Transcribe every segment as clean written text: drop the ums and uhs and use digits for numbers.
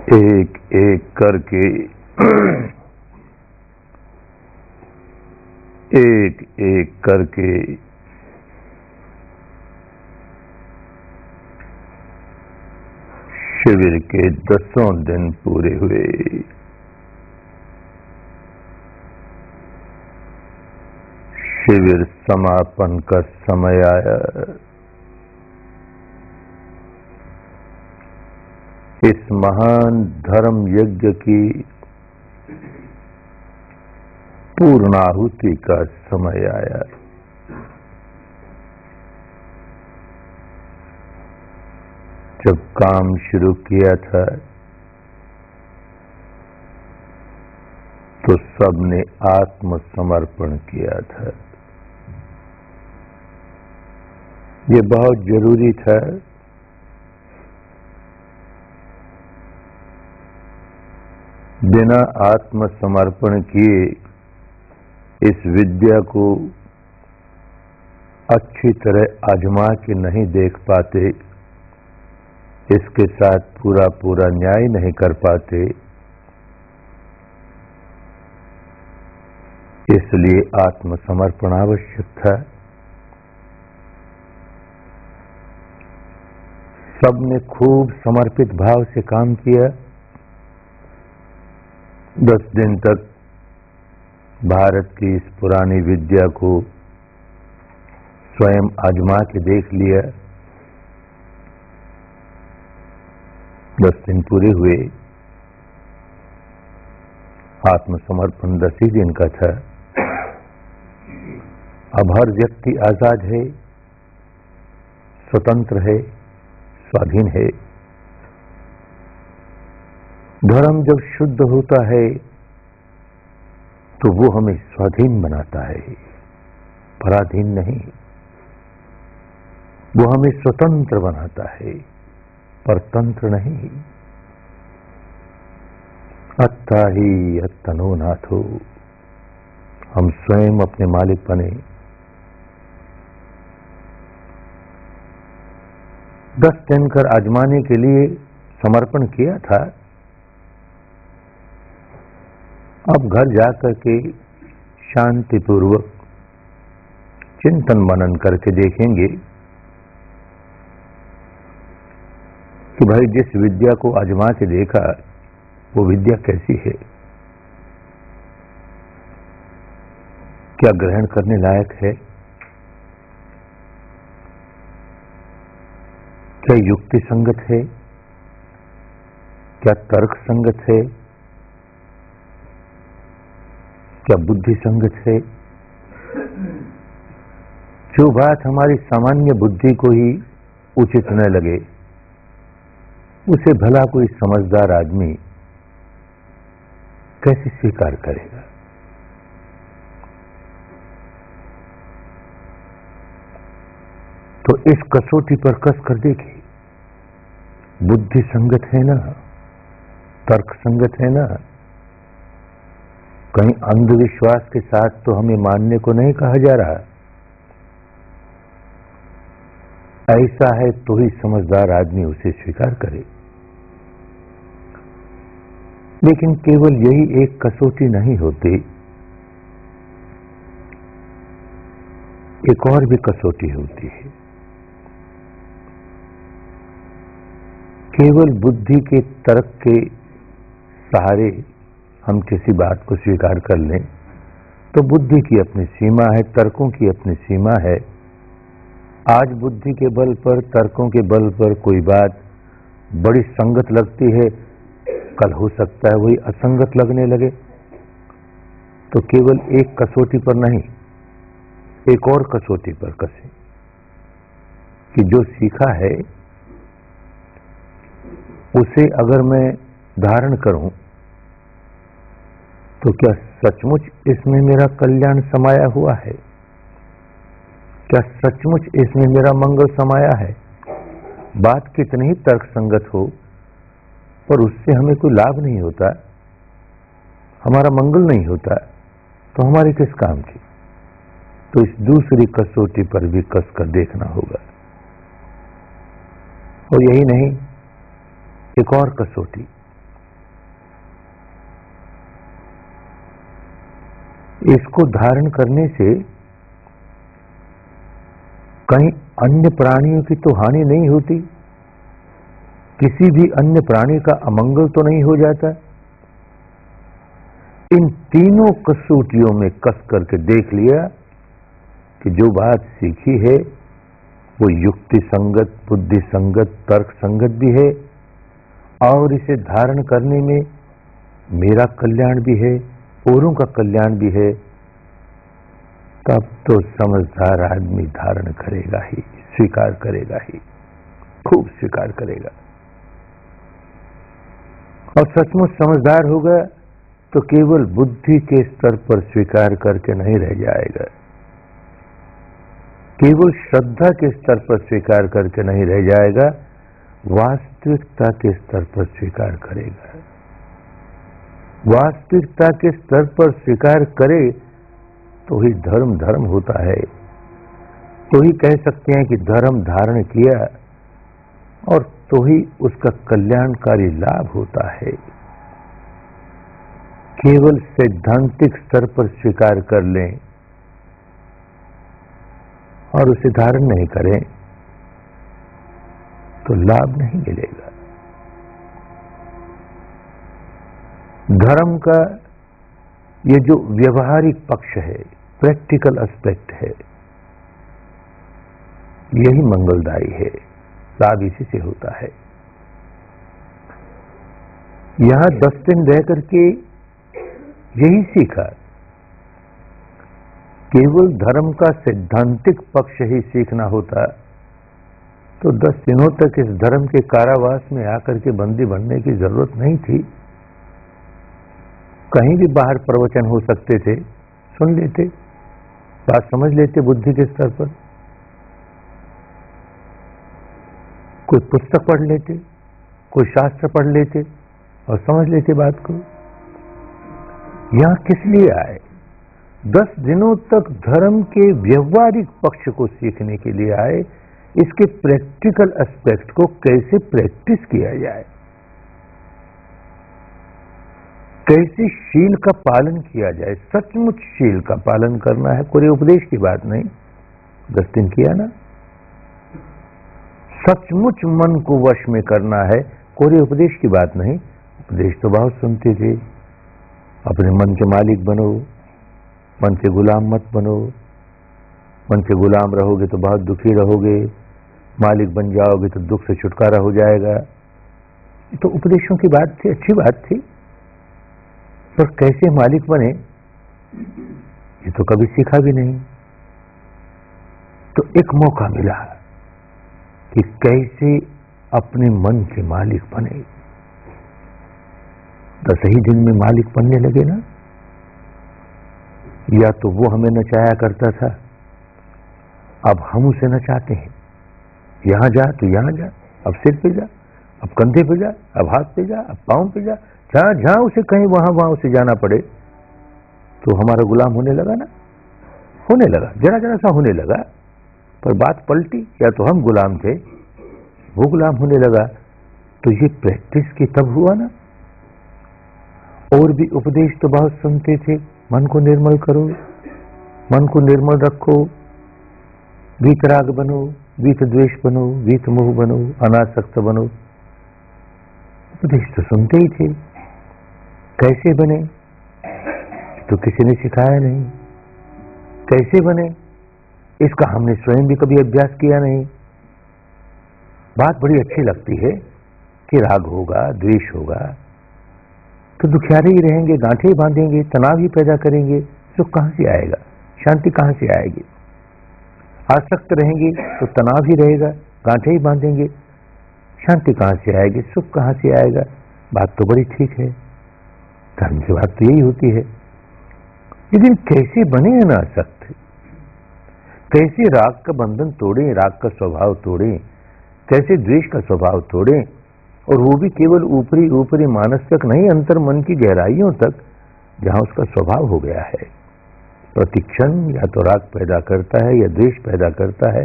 एक एक करके एक एक करके शिविर के 10 दिन पूरे हुए। शिविर समापन का समय आया। इस महान धर्म यज्ञ की पूर्णाहुति का समय आया। जब काम शुरू किया था तो सबने आत्मसमर्पण किया था। ये बहुत जरूरी था। बिना आत्मसमर्पण किए इस विद्या को अच्छी तरह आजमा के नहीं देख पाते, इसके साथ पूरा पूरा न्याय नहीं कर पाते। इसलिए आत्मसमर्पण आवश्यक था। सबने खूब समर्पित भाव से काम किया। 10 दिन तक भारत की इस पुरानी विद्या को स्वयं आजमा के देख लिया। 10 दिन पूरे हुए। आत्मसमर्पण 10 ही दिन का था। अब हर व्यक्ति आजाद है, स्वतंत्र है, स्वाधीन है। धर्म जब शुद्ध होता है तो वो हमें स्वाधीन बनाता है, पराधीन नहीं। वो हमें स्वतंत्र बनाता है, परतंत्र नहीं। अत्ता ही अत्तनो नाथो, हम स्वयं अपने मालिक बने। 10 दिन कर आजमाने के लिए समर्पण किया था। अब घर जाकर के शांतिपूर्वक चिंतन मनन करके देखेंगे कि भाई जिस विद्या को आजमा के देखा वो विद्या कैसी है, क्या ग्रहण करने लायक है, क्या युक्ति संगत है, क्या तर्क संगत है, क्या बुद्धि संगत है। जो बात हमारी सामान्य बुद्धि को ही उचित न लगे उसे भला कोई समझदार आदमी कैसे स्वीकार करेगा। तो इस कसौटी पर कस कर देखिए, बुद्धि संगत है ना, तर्क संगत है ना। कहीं अंधविश्वास के साथ तो हमें मानने को नहीं कहा जा रहा। ऐसा है तो ही समझदार आदमी उसे स्वीकार करे। लेकिन केवल यही एक कसौटी नहीं होती, एक और भी कसौटी होती है। केवल बुद्धि के तर्क के सहारे हम किसी बात को स्वीकार कर लें तो बुद्धि की अपनी सीमा है, तर्कों की अपनी सीमा है। आज बुद्धि के बल पर, तर्कों के बल पर कोई बात बड़ी संगत लगती है, कल हो सकता है वही असंगत लगने लगे। तो केवल एक कसौटी पर नहीं, एक और कसौटी पर कसे कि जो सीखा है उसे अगर मैं धारण करूं तो क्या सचमुच इसमें मेरा कल्याण समाया हुआ है? क्या सचमुच इसमें मेरा मंगल समाया है? बात कितनी ही तर्क संगत हो पर उससे हमें कोई लाभ नहीं होता, हमारा मंगल नहीं होता, तो हमारी किस काम की? तो इस दूसरी कसौटी पर भी कस कर देखना होगा। और यही नहीं, एक और कसौटी इसको धारण करने से कहीं अन्य प्राणियों की तो हानि नहीं होती, किसी भी अन्य प्राणी का अमंगल तो नहीं हो जाता। इन तीनों कसौटियों में कस करके देख लिया कि जो बात सीखी है वो युक्ति संगत, बुद्धि संगत, तर्क संगत भी है और इसे धारण करने में मेरा कल्याण भी है, औरों का कल्याण भी है, तब तो समझदार आदमी धारण करेगा ही, स्वीकार करेगा ही, खूब स्वीकार करेगा। और सचमुच समझदार होगा तो केवल बुद्धि के स्तर पर स्वीकार करके नहीं रह जाएगा, केवल श्रद्धा के स्तर पर स्वीकार करके नहीं रह जाएगा, वास्तविकता के स्तर पर स्वीकार करेगा। वास्तविकता के स्तर पर स्वीकार करे तो ही धर्म धर्म होता है, तो ही कह सकते हैं कि धर्म धारण किया और तो ही उसका कल्याणकारी लाभ होता है। केवल सैद्धांतिक स्तर पर स्वीकार कर लें और उसे धारण नहीं करें तो लाभ नहीं मिलेगा। धर्म का ये जो व्यवहारिक पक्ष है, प्रैक्टिकल एस्पेक्ट है, यही मंगलदायी है, लाभ इसी से होता है। यहां 10 दिन रह करके यही सीखा, केवल धर्म का सैद्धांतिक पक्ष ही सीखना होता तो 10 दिनों तक इस धर्म के कारावास में आकर के बंदी बनने की जरूरत नहीं थी। कहीं भी बाहर प्रवचन हो सकते थे, सुन लेते, बात समझ लेते बुद्धि के स्तर पर, कोई पुस्तक पढ़ लेते, कोई शास्त्र पढ़ लेते और समझ लेते बात को। यहां किस लिए आए? 10 दिनों तक धर्म के व्यवहारिक पक्ष को सीखने के लिए आए, इसके प्रैक्टिकल एस्पेक्ट को कैसे प्रैक्टिस किया जाए, कैसे शील का पालन किया जाए। सचमुच शील का पालन करना है, कोई उपदेश की बात नहीं, 10 दिन किया ना। सचमुच मन को वश में करना है, कोई उपदेश की बात नहीं, उपदेश तो बहुत सुनते थे। अपने मन के मालिक बनो, मन के गुलाम मत बनो, मन के गुलाम रहोगे तो बहुत दुखी रहोगे, मालिक बन जाओगे तो दुख से छुटकारा हो जाएगा। ये तो उपदेशों की बात थी, अच्छी बात थी, पर कैसे मालिक बने ये तो कभी सीखा भी नहीं। तो एक मौका मिला कि कैसे अपने मन के मालिक बने। 10 ही दिन में मालिक बनने लगे ना। या तो वो हमें नचाया करता था, अब हम उसे नचाते हैं। यहां जा तो यहां जा, अब सिर पे जा, अब कंधे पे जा, अब हाथ पे जा, अब पांव पे जा, जहां जहां उसे कहीं वहां उसे जाना पड़े। तो हमारा गुलाम होने लगा ना, होने लगा, जरा जरा सा होने लगा, पर बात पलटी, या तो हम गुलाम थे, वो गुलाम होने लगा। तो ये प्रैक्टिस की तब हुआ ना। और भी उपदेश तो बहुत सुनते थे, मन को निर्मल करो, मन को निर्मल रखो, वीतराग बनो, वीत द्वेष बनो, वीत मोह बनो, अनासक्त बनो। उपदेश तो सुनते ही थे, कैसे बने तो किसी ने सिखाया नहीं, कैसे बने इसका हमने स्वयं भी कभी अभ्यास किया नहीं। बात बड़ी अच्छी लगती है कि राग होगा, द्वेष होगा तो दुखियारे ही रहेंगे, गांठे ही बांधेंगे, तनाव ही पैदा करेंगे, सुख कहां से आएगा, शांति कहां से आएगी। आसक्त रहेंगे तो तनाव ही रहेगा, गांठे ही बांधेंगे, शांति कहां से आएगी, सुख कहां से आएगा। बात तो बड़ी ठीक है, धर्म की बात तो यही होती है। लेकिन कैसे बने अनासक्त, कैसे राग का बंधन तोड़ें, राग का स्वभाव तोड़ें, कैसे द्वेष का स्वभाव तोड़ें, और वो भी केवल ऊपरी ऊपरी मानस तक नहीं, अंतर मन की गहराइयों तक, जहां उसका स्वभाव हो गया है। प्रतिक्षण या तो राग पैदा करता है या द्वेष पैदा करता है,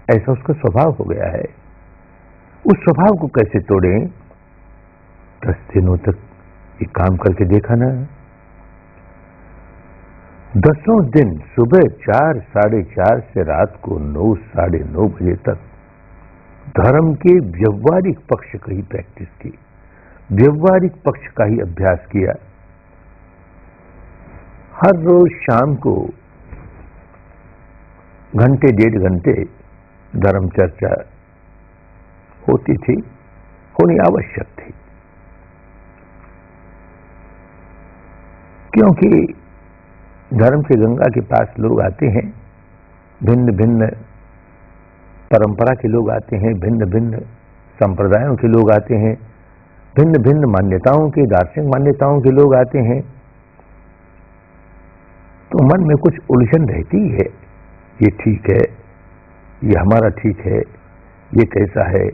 ऐसा उसका स्वभाव हो गया है। उस स्वभाव को कैसे तोड़ें? 10 दिनों तक ये काम करके देखा ना। 10 दिन सुबह 4 साढ़े 4 से रात को 9 साढ़े 9 बजे तक धर्म के व्यवहारिक पक्ष का ही प्रैक्टिस की, व्यवहारिक पक्ष का ही अभ्यास किया। हर रोज शाम को घंटे 1.5 घंटे धर्म चर्चा होती थी, होनी आवश्यक थी, क्योंकि धर्म के गंगा के पास लोग आते हैं, भिन्न भिन्न परंपरा के लोग आते हैं, भिन्न भिन्न संप्रदायों के लोग आते हैं, भिन्न भिन्न मान्यताओं के, दार्शनिक मान्यताओं के लोग आते हैं, तो मन में कुछ उलझन रहती है। ये ठीक है, ये हमारा ठीक है, ये कैसा है,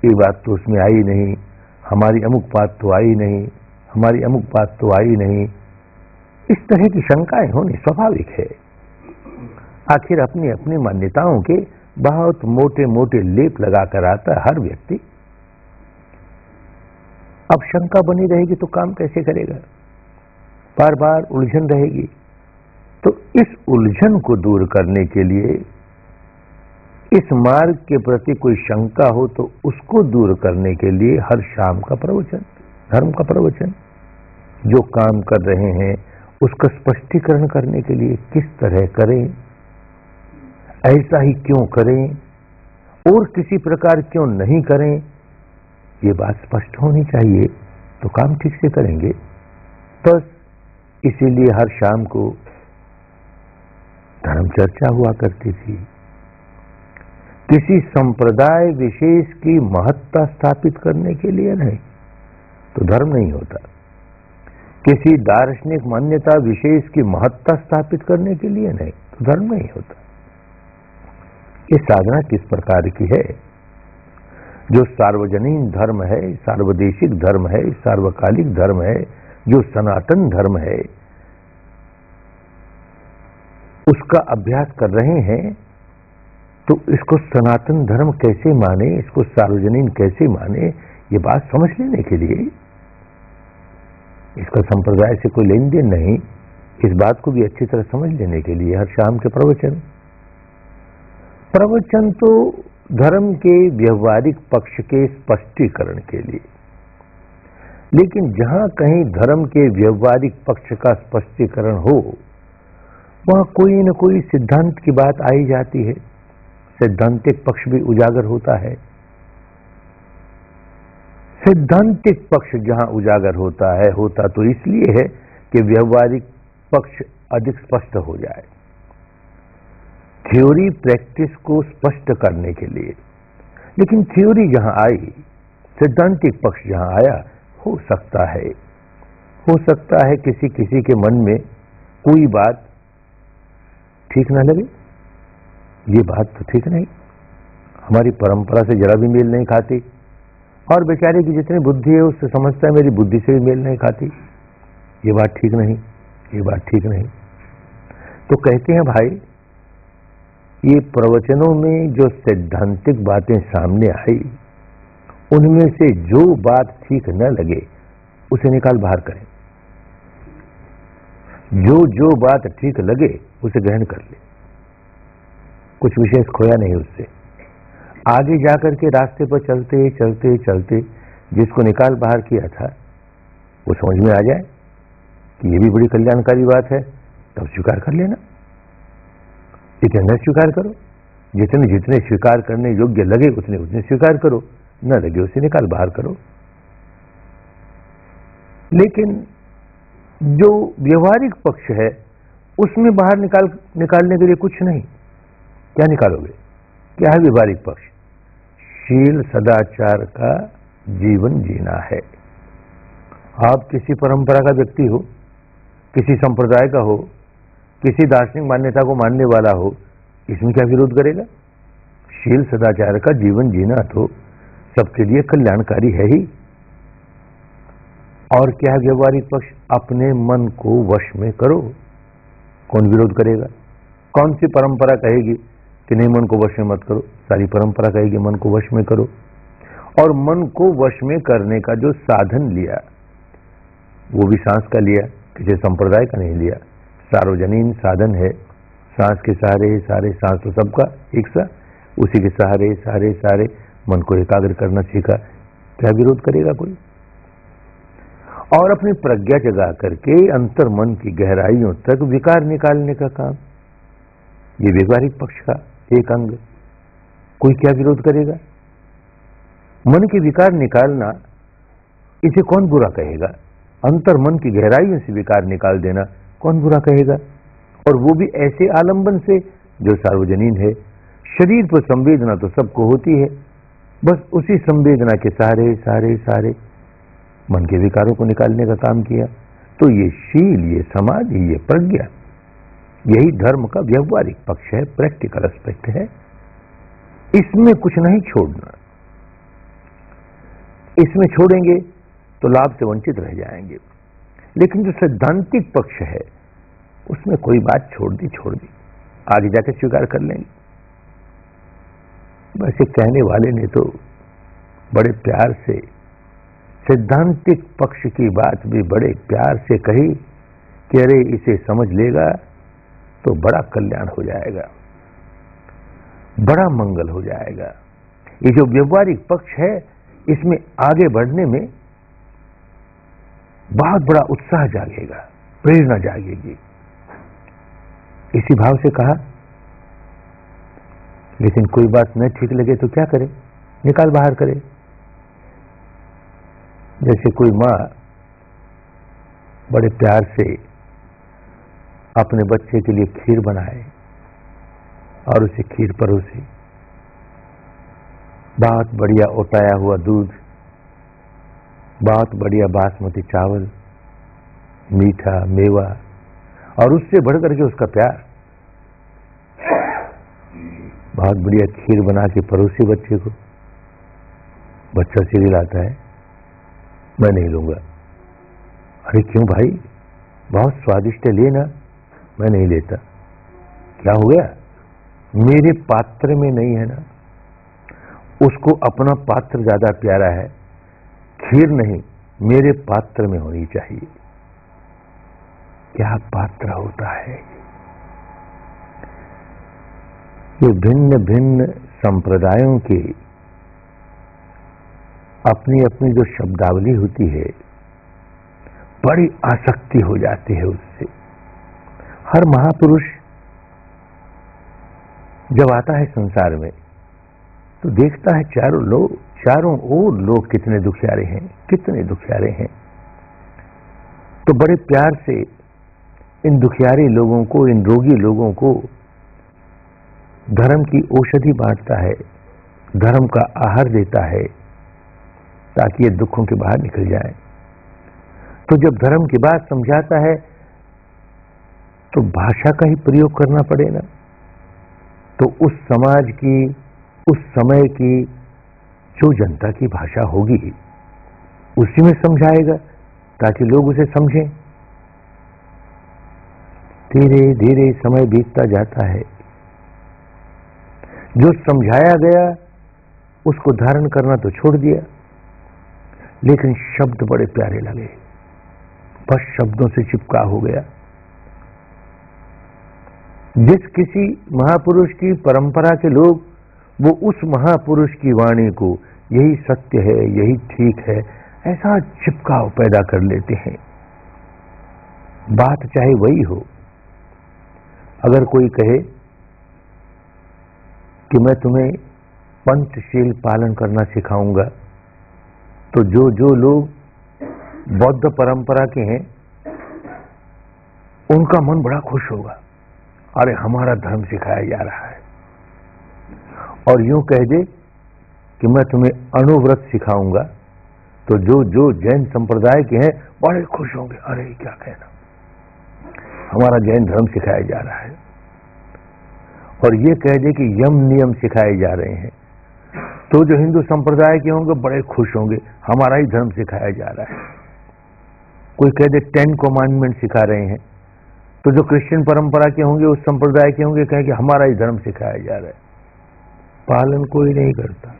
ये बात तो उसमें आई नहीं, हमारी अमुक बात तो आई नहीं, हमारी अमुक बात तो आई नहीं। इस तरह की शंकाएं होनी स्वाभाविक है। आखिर अपनी अपनी मान्यताओं के बहुत मोटे मोटे लेप लगाकर आता है हर व्यक्ति। अब शंका बनी रहेगी तो काम कैसे करेगा, बार बार उलझन रहेगी। तो इस उलझन को दूर करने के लिए, इस मार्ग के प्रति कोई शंका हो तो उसको दूर करने के लिए हर शाम का प्रवचन, धर्म का प्रवचन, जो काम कर रहे हैं उसका स्पष्टीकरण करने के लिए किस तरह करें, ऐसा ही क्यों करें और किसी प्रकार क्यों नहीं करें, ये बात स्पष्ट होनी चाहिए, तो काम ठीक से करेंगे। बस इसीलिए हर शाम को धर्म चर्चा हुआ करती थी। किसी संप्रदाय विशेष की महत्ता स्थापित करने के लिए नहीं, तो धर्म नहीं होता। किसी दार्शनिक मान्यता विशेष की महत्ता स्थापित करने के लिए नहीं, तो धर्म नहीं होता। ये साधना किस प्रकार की है? जो सार्वजनीन धर्म है, सार्वदेशिक धर्म है, सार्वकालिक धर्म है, जो सनातन धर्म है, उसका अभ्यास कर रहे हैं, तो इसको सनातन धर्म कैसे माने, इसको सार्वजनीन कैसे माने, ये बात समझ लेने के लिए, इसका संप्रदाय से कोई लेन देन नहीं, इस बात को भी अच्छी तरह समझ लेने के लिए हर शाम के प्रवचन तो धर्म के व्यवहारिक पक्ष के स्पष्टीकरण के लिए। लेकिन जहां कहीं धर्म के व्यवहारिक पक्ष का स्पष्टीकरण हो, वहां कोई न कोई सिद्धांत की बात आई जाती है, सैद्धांतिक पक्ष भी उजागर होता है। सैद्धांतिक पक्ष जहां उजागर होता है, होता तो इसलिए है कि व्यवहारिक पक्ष अधिक स्पष्ट हो जाए, थ्योरी प्रैक्टिस को स्पष्ट करने के लिए। लेकिन थ्योरी जहां आई, सैद्धांतिक पक्ष जहां आया, हो सकता है किसी किसी के मन में कोई बात ठीक ना लगे, ये बात तो ठीक नहीं, हमारी परंपरा से जरा भी मेल नहीं खाती, और बेचारे की जितनी बुद्धि है उससे समझता है मेरी बुद्धि से भी मेल नहीं खाती, ये बात ठीक नहीं, ये बात ठीक नहीं। तो कहते हैं भाई, ये प्रवचनों में जो सैद्धांतिक बातें सामने आई, उनमें से जो बात ठीक न लगे उसे निकाल बाहर करें, जो बात ठीक लगे उसे ग्रहण कर ले, कुछ विशेष खोया नहीं उससे। आगे जाकर के रास्ते पर चलते चलते चलते जिसको निकाल बाहर किया था वो समझ में आ जाए कि ये भी बड़ी कल्याणकारी बात है, तब स्वीकार कर लेना। इतने न स्वीकार करो, जितने जितने स्वीकार करने योग्य लगे उतने उतने स्वीकार करो, न लगे उसे निकाल बाहर करो। लेकिन जो व्यवहारिक पक्ष है उसमें बाहर निकालने के लिए कुछ नहीं। क्या निकालोगे? क्या है व्यवहारिक पक्ष? शील सदाचार का जीवन जीना है। आप किसी परंपरा का व्यक्ति हो, किसी संप्रदाय का हो, किसी दार्शनिक मान्यता को मानने वाला हो, इसमें क्या विरोध करेगा? शील सदाचार का जीवन जीना तो सबके लिए कल्याणकारी है ही। और क्या है व्यवहारिक पक्ष? अपने मन को वश में करो। कौन विरोध करेगा? कौन सी परंपरा कहेगी कि नहीं मन को वश में मत करो? सारी परंपरा कहेगी मन को वश में करो। और मन को वश में करने का जो साधन लिया वो भी सांस का लिया, किसी संप्रदाय का नहीं लिया, सार्वजनीन साधन है, सांस के सहारे सारे, सांस तो सबका एक सा, उसी के सहारे सारे सारे मन को एकाग्र करना सीखा, क्या विरोध करेगा कोई? और अपनी प्रज्ञा जगा करके अंतर मन की गहराइयों तक विकार निकालने का काम, ये व्यवहारिक पक्ष का एक अंग, कोई क्या विरोध करेगा? मन के विकार निकालना, इसे कौन बुरा कहेगा? अंतर मन की गहराइयों से विकार निकाल देना कौन बुरा कहेगा? और वो भी ऐसे आलंबन से जो सार्वजनीन है। शरीर पर संवेदना तो सबको होती है, बस उसी संवेदना के सहारे सारे सारे मन के विकारों को निकालने का काम किया। तो ये शील, ये समाधि, ये प्रज्ञा, यही धर्म का व्यवहारिक पक्ष है, प्रैक्टिकल एस्पेक्ट है। इसमें कुछ नहीं छोड़ना, इसमें छोड़ेंगे तो लाभ से वंचित रह जाएंगे। लेकिन जो सैद्धांतिक पक्ष है उसमें कोई बात छोड़ दी, आगे जाके स्वीकार कर लेंगे। वैसे कहने वाले ने तो बड़े प्यार से सैद्धांतिक पक्ष की बात भी बड़े प्यार से कही कि अरे इसे समझ लेगा तो बड़ा कल्याण हो जाएगा, बड़ा मंगल हो जाएगा। ये जो व्यवहारिक पक्ष है इसमें आगे बढ़ने में बहुत बड़ा उत्साह जागेगा, प्रेरणा जागेगी। इसी भाव से कहा। लेकिन कोई बात न ठीक लगे तो क्या करे? निकाल बाहर करे। जैसे कोई माँ बड़े प्यार से अपने बच्चे के लिए खीर बनाए और उसे खीर परोसे, बहुत बढ़िया उटाया हुआ दूध, बहुत बढ़िया बासमती चावल, मीठा मेवा, और उससे बढ़कर के उसका प्यार, बहुत बढ़िया खीर बना के परोसी बच्चे को। बच्चा चिल्लाता है, मैं नहीं लूंगा। अरे क्यों भाई, बहुत स्वादिष्ट है, लेना। मैं नहीं लेता। क्या हो गया? मेरे पात्र में नहीं है ना। उसको अपना पात्र ज्यादा प्यारा है, खीर नहीं, मेरे पात्र में होनी चाहिए। क्या पात्र होता है? ये भिन्न भिन्न संप्रदायों की अपनी अपनी जो शब्दावली होती है, बड़ी आसक्ति हो जाती है उससे। हर महापुरुष जब आता है संसार में तो देखता है चारों ओर लोग कितने दुखियारे हैं, कितने दुखियारे हैं। तो बड़े प्यार से इन दुखियारे लोगों को, इन रोगी लोगों को धर्म की औषधि बांटता है, धर्म का आहार देता है, ताकि ये दुखों के बाहर निकल जाए। तो जब धर्म की बात समझाता है तो भाषा का ही प्रयोग करना पड़ेगा। तो उस समाज की, उस समय की जो जनता की भाषा होगी उसी में समझाएगा, ताकि लोग उसे समझें। धीरे धीरे समय बीतता जाता है, जो समझाया गया उसको धारण करना तो छोड़ दिया, लेकिन शब्द बड़े प्यारे लगे, बस शब्दों से चिपका हो गया। जिस किसी महापुरुष की परंपरा के लोग, वो उस महापुरुष की वाणी को यही सत्य है, यही ठीक है, ऐसा चिपकाव पैदा कर लेते हैं। बात चाहे वही हो। अगर कोई कहे कि मैं तुम्हें पंचशील पालन करना सिखाऊंगा, तो जो लोग बौद्ध परंपरा के हैं उनका मन बड़ा खुश होगा, अरे हमारा धर्म सिखाया जा रहा है। और यूं कह दे कि मैं तुम्हें अणुव्रत सिखाऊंगा, तो जो जैन संप्रदाय के हैं बड़े खुश होंगे, अरे क्या कहना, हमारा जैन धर्म सिखाया जा रहा है। और ये कह दे कि यम नियम सिखाए जा रहे हैं, तो जो हिंदू संप्रदाय के होंगे बड़े खुश होंगे, हमारा ही धर्म सिखाया जा रहा है। कोई कह दे 10 कमांडमेंट सिखा रहे हैं, तो जो क्रिश्चियन परंपरा के होंगे, उस संप्रदाय के होंगे, कहेंगे हमारा ही धर्म सिखाया जा रहा है। पालन कोई नहीं करता,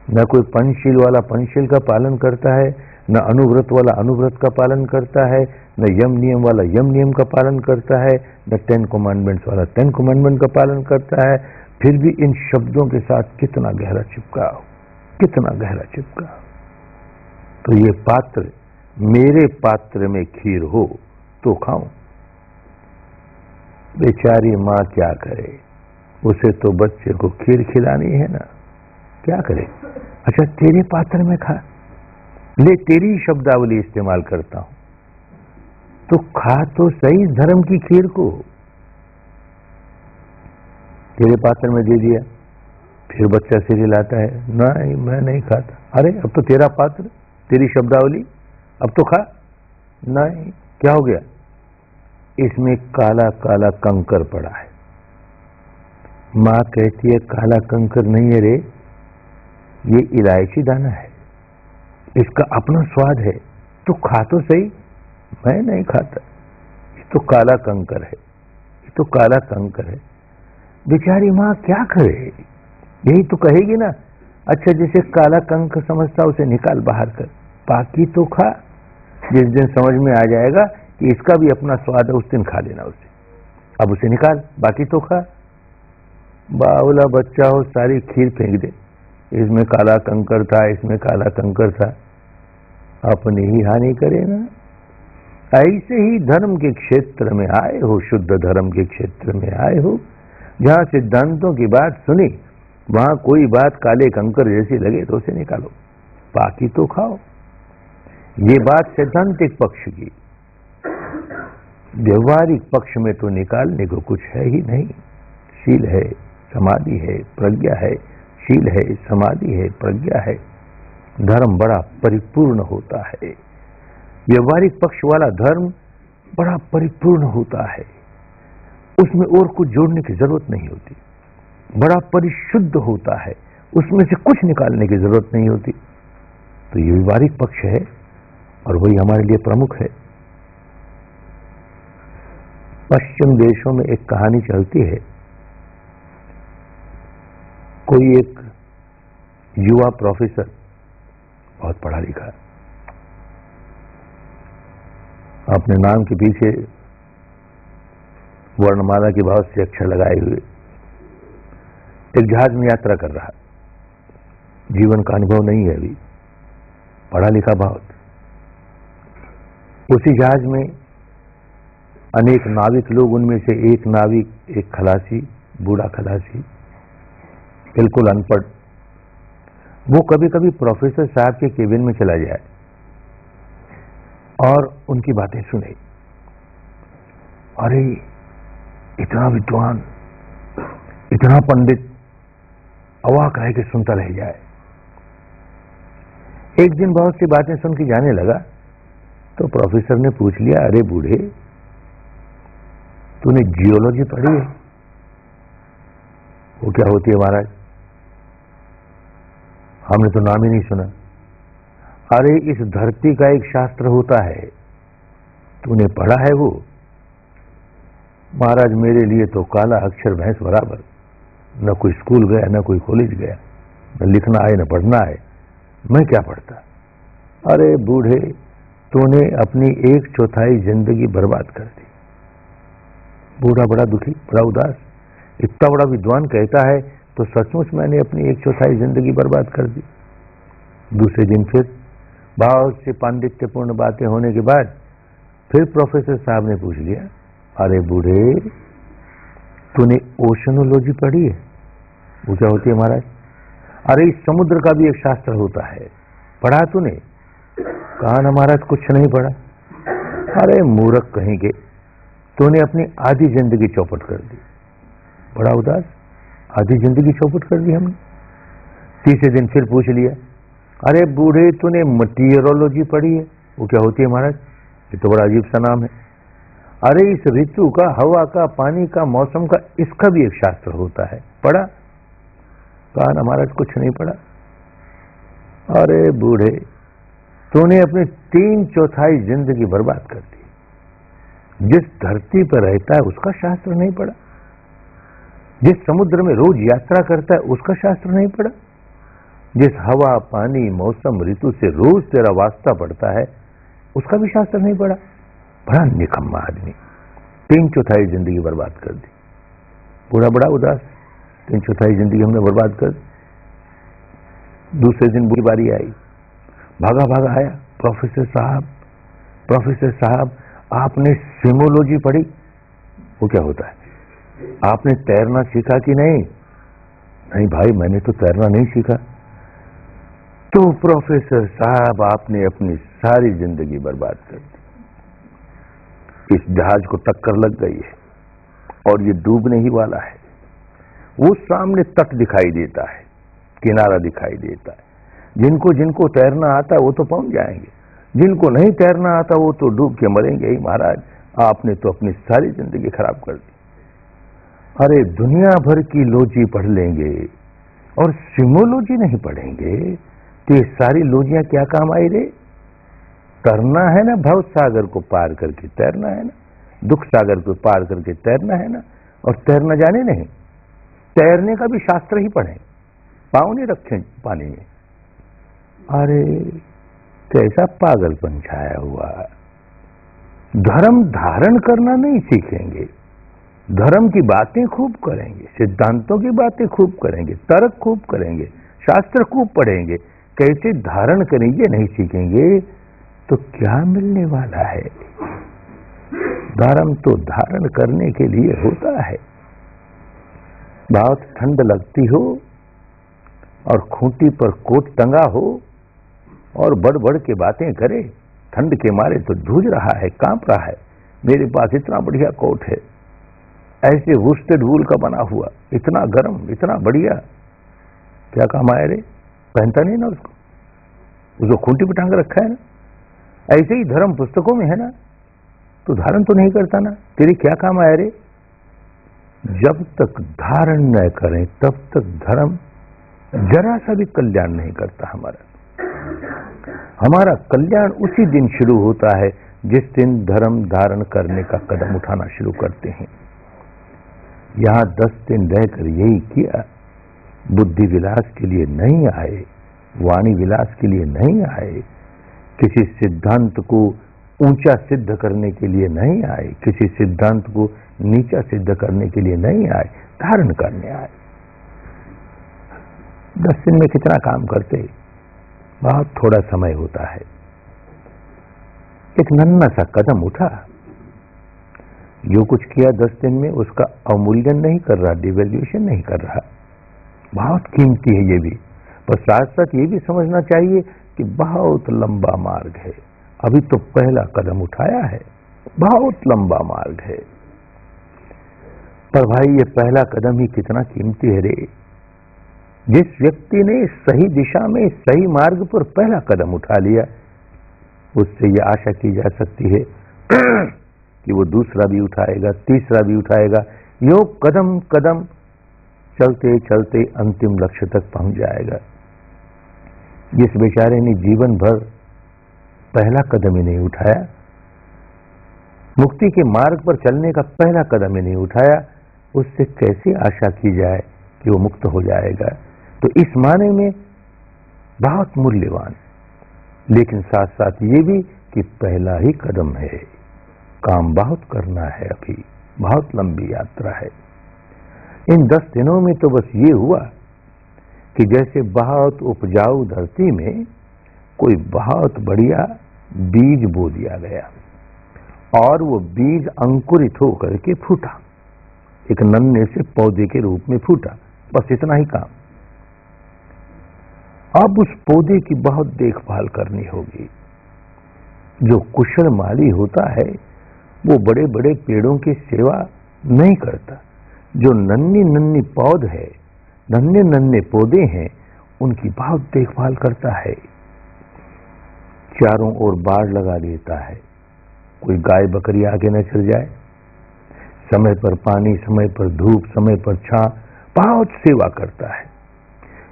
न कोई पंचशील वाला पंचशील का पालन करता है, न अनुव्रत वाला अनुव्रत का पालन करता है, न यम नियम वाला यम नियम का पालन करता है, न 10 कमांडमेंट्स वाला 10 कमांडमेंट का पालन करता है, फिर भी इन शब्दों के साथ कितना गहरा चिपका हो, कितना गहरा चिपका। तो ये पात्र, मेरे पात्र में खीर हो तो खाऊं। बेचारी माँ क्या करे, उसे तो बच्चे को खीर खिलानी है ना, क्या करे। अच्छा तेरे पात्र में खा ले, तेरी शब्दावली इस्तेमाल करता हूं, तो खा तो सही धर्म की खीर को। तेरे पात्र में दे दिया, फिर बच्चा सिर हिलाता है, नहीं मैं नहीं खाता। अरे अब तो तेरा पात्र, तेरी शब्दावली, अब तो खा। नहीं, क्या हो गया, इसमें काला काला कंकर पड़ा है। माँ कहती है काला कंकर नहीं है रे, ये इलायची दाना है, इसका अपना स्वाद है, तो खा तो सही। मैं नहीं खाता, ये तो काला कंकर है, ये तो काला कंकर है। बेचारी माँ क्या करे, यही तो कहेगी ना, अच्छा जिसे काला कंकर समझता उसे निकाल बाहर कर, बाकी तो खा। जिस दिन समझ में आ जाएगा कि इसका भी अपना स्वाद है, उस दिन खा लेना उसे, अब उसे निकाल, बाकी तो खा। बावला बच्चा हो सारी खीर फेंक दे, इसमें काला कंकर था, इसमें काला कंकर था, अपनी ही हानि करे ना। ऐसे ही धर्म के क्षेत्र में आए हो, शुद्ध धर्म के क्षेत्र में आए हो, जहां सिद्धांतों की बात सुनी, वहां कोई बात काले कंकर जैसी लगे तो उसे निकालो, बाकी तो खाओ। ये बात सैद्धांतिक पक्ष की, व्यवहारिक पक्ष में तो निकालने को कुछ है ही नहीं। शील है, समाधि है, प्रज्ञा है, शील है, समाधि है, प्रज्ञा है, धर्म बड़ा परिपूर्ण होता है। व्यवहारिक पक्ष वाला धर्म बड़ा परिपूर्ण होता है, उसमें और कुछ जोड़ने की जरूरत नहीं होती, बड़ा परिशुद्ध होता है, उसमें से कुछ निकालने की जरूरत नहीं होती। तो ये व्यवहारिक पक्ष है और वही हमारे लिए प्रमुख है। पश्चिम देशों में एक कहानी चलती है, कोई एक युवा प्रोफेसर, बहुत पढ़ा लिखा, अपने नाम के पीछे वर्णमाला के बहुत से अक्षर लगाए हुए एक जहाज में यात्रा कर रहा, जीवन का अनुभव नहीं है अभी, पढ़ा लिखा बहुत। उसी जहाज में अनेक नाविक लोग, उनमें से एक नाविक, एक खलासी, बूढ़ा खलासी, बिल्कुल अनपढ़, वो कभी कभी प्रोफेसर साहब के केबिन में चला जाए और उनकी बातें सुने। अरे इतना विद्वान, इतना पंडित, अवाक रह के सुनता रह जाए। एक दिन बहुत सी बातें सुन के जाने लगा, तो प्रोफेसर ने पूछ लिया, अरे बूढ़े तूने जियोलॉजी पढ़ी है? वो क्या होती है महाराज? हमने तो नाम ही नहीं सुना। अरे इस धरती का एक शास्त्र होता है, तूने पढ़ा है वो? महाराज मेरे लिए तो काला अक्षर भैंस बराबर, न कोई स्कूल गया, न कोई कॉलेज गया, न लिखना है न पढ़ना है, मैं क्या पढ़ता। अरे बूढ़े तूने अपनी 1/4 जिंदगी बर्बाद कर दी। बूढ़ा बड़ा दुखी, बड़ा उदास, इतना बड़ा विद्वान कहता है तो सचमुच मैंने अपनी 1/4 जिंदगी बर्बाद कर दी। दूसरे दिन फिर बहुत सी पांडित्यपूर्ण बातें होने के बाद फिर प्रोफेसर साहब ने पूछ लिया, अरे बूढ़े तूने ओशनोलॉजी पढ़ी है? वो क्या होती है महाराज? अरे इस समुद्र का भी एक शास्त्र होता है, पढ़ा तूने? कहा ना महाराज कुछ नहीं पढ़ा। अरे मूर्ख कहीं के, तूने अपनी आधी जिंदगी चौपट कर दी। बड़ा उदास, आधी जिंदगी चौपट कर दी हमने। तीसरे दिन फिर पूछ लिया, अरे बूढ़े तूने मटीरियोलॉजी पढ़ी है? वो क्या होती है महाराज? ये तो बड़ा अजीब सा नाम है। अरे इस ऋतु का, हवा का, पानी का, मौसम का, इसका भी एक शास्त्र होता है, पढ़ा? कहा ना महाराज कुछ नहीं पढ़ा। अरे बूढ़े तूने अपनी 3/4 जिंदगी बर्बाद कर दी। जिस धरती पर रहता है उसका शास्त्र नहीं पढ़ा, जिस समुद्र में रोज यात्रा करता है उसका शास्त्र नहीं पढ़ा, जिस हवा, पानी, मौसम, ऋतु से रोज तेरा वास्ता पड़ता है, उसका भी शास्त्र नहीं पढ़ा। बड़ा निकम्मा आदमी, 3/4 जिंदगी बर्बाद कर दी। बूढ़ा बड़ा उदास, 3/4 जिंदगी हमने बर्बाद कर दी। दूसरे दिन बुरी बारी आई, भागा भागा आया, प्रोफेसर साहब आपने स्विमोलॉजी पढ़ी? वो क्या होता है? आपने तैरना सीखा कि नहीं? नहीं भाई, मैंने तो तैरना नहीं सीखा। तो प्रोफेसर साहब आपने अपनी सारी जिंदगी बर्बाद कर दी। इस जहाज को टक्कर लग गई है और ये डूबने ही वाला है। वो सामने तट दिखाई देता है, किनारा दिखाई देता है। जिनको जिनको तैरना आता है वो तो पहुंच जाएंगे, जिनको नहीं तैरना आता वो तो डूब के मरेंगे ही। महाराज, आपने तो अपनी सारी जिंदगी खराब कर दी। अरे दुनिया भर की लॉजी पढ़ लेंगे और स्विमोलॉजी नहीं पढ़ेंगे तो ये सारी लॉजियां क्या काम आई रे? तरना है ना, भव सागर को पार करके तैरना है ना, दुख सागर को पार करके तैरना है ना। और तैरना जाने नहीं, तैरने का भी शास्त्र ही पढ़े, पाँव नहीं रखें पानी में। अरे कैसा पागलपन छाया हुआ। धर्म धारण करना नहीं सीखेंगे, धर्म की बातें खूब करेंगे, सिद्धांतों की बातें खूब करेंगे, तर्क खूब करेंगे, शास्त्र खूब पढ़ेंगे, कैसे धारण करेंगे नहीं सीखेंगे तो क्या मिलने वाला है? धर्म तो धारण करने के लिए होता है। बहुत ठंड लगती हो और खूंटी पर कोट टंगा हो और बढ़ बढ़ के बातें करे, ठंड के मारे तो जूझ रहा है, कांप रहा है, मेरे पास इतना बढ़िया कोट है, ऐसे वुस्टेड वूल का बना हुआ, इतना गर्म, इतना बढ़िया, क्या काम आया रे? पहनता नहीं ना उसको खूंटी पे टांग रखा है ना। ऐसे ही धर्म पुस्तकों में है ना, तो धारण तो नहीं करता ना, तेरे क्या काम आया रे? जब तक धारण न करें तब तक धर्म जरा सा भी कल्याण नहीं करता। हमारा कल्याण उसी दिन शुरू होता है जिस दिन धर्म धारण करने का कदम उठाना शुरू करते हैं। यहां 10 दिन रहकर यही किया, बुद्धि विलास के लिए नहीं आए, वाणी विलास के लिए नहीं आए, किसी सिद्धांत को ऊंचा सिद्ध करने के लिए नहीं आए, किसी सिद्धांत को नीचा सिद्ध करने के लिए नहीं आए, धारण करने आए। 10 दिन में कितना काम करते? बहुत थोड़ा समय होता है। एक नन्हा सा कदम उठा, जो कुछ किया 10 दिन में उसका अवमूल्यन नहीं कर रहा, डिवैल्यूएशन नहीं कर रहा। बहुत कीमती है ये भी, पर साथ साथ ये भी समझना चाहिए कि बहुत लंबा मार्ग है। अभी तो पहला कदम उठाया है, बहुत लंबा मार्ग है। पर भाई ये पहला कदम ही कितना कीमती है रे। जिस व्यक्ति ने सही दिशा में सही मार्ग पर पहला कदम उठा लिया, उससे ये आशा की जा सकती है कि वो दूसरा भी उठाएगा, तीसरा भी उठाएगा, यूं कदम कदम चलते चलते अंतिम लक्ष्य तक पहुंच जाएगा। जिस बेचारे ने जीवन भर पहला कदम ही नहीं उठाया, मुक्ति के मार्ग पर चलने का पहला कदम ही नहीं उठाया, उससे कैसे आशा की जाए कि वो मुक्त हो जाएगा? तो इस माने में बहुत मूल्यवान, लेकिन साथ साथ ये भी कि पहला ही कदम है, काम बहुत करना है, अभी बहुत लंबी यात्रा है। इन 10 दिनों में तो बस ये हुआ कि जैसे बहुत उपजाऊ धरती में कोई बहुत बढ़िया बीज बो दिया गया और वो बीज अंकुरित होकर के फूटा, एक नन्हे से पौधे के रूप में फूटा, बस इतना ही काम। अब उस पौधे की बहुत देखभाल करनी होगी। जो कुशल माली होता है वो बड़े बड़े पेड़ों की सेवा नहीं करता, जो नन्ही नन्ही पौध है, नन्हे नन्हे पौधे हैं, उनकी बहुत देखभाल करता है। चारों ओर बाड़ लगा देता है, कोई गाय बकरी आगे न चल जाए, समय पर पानी, समय पर धूप, समय पर छां, बहुत सेवा करता है।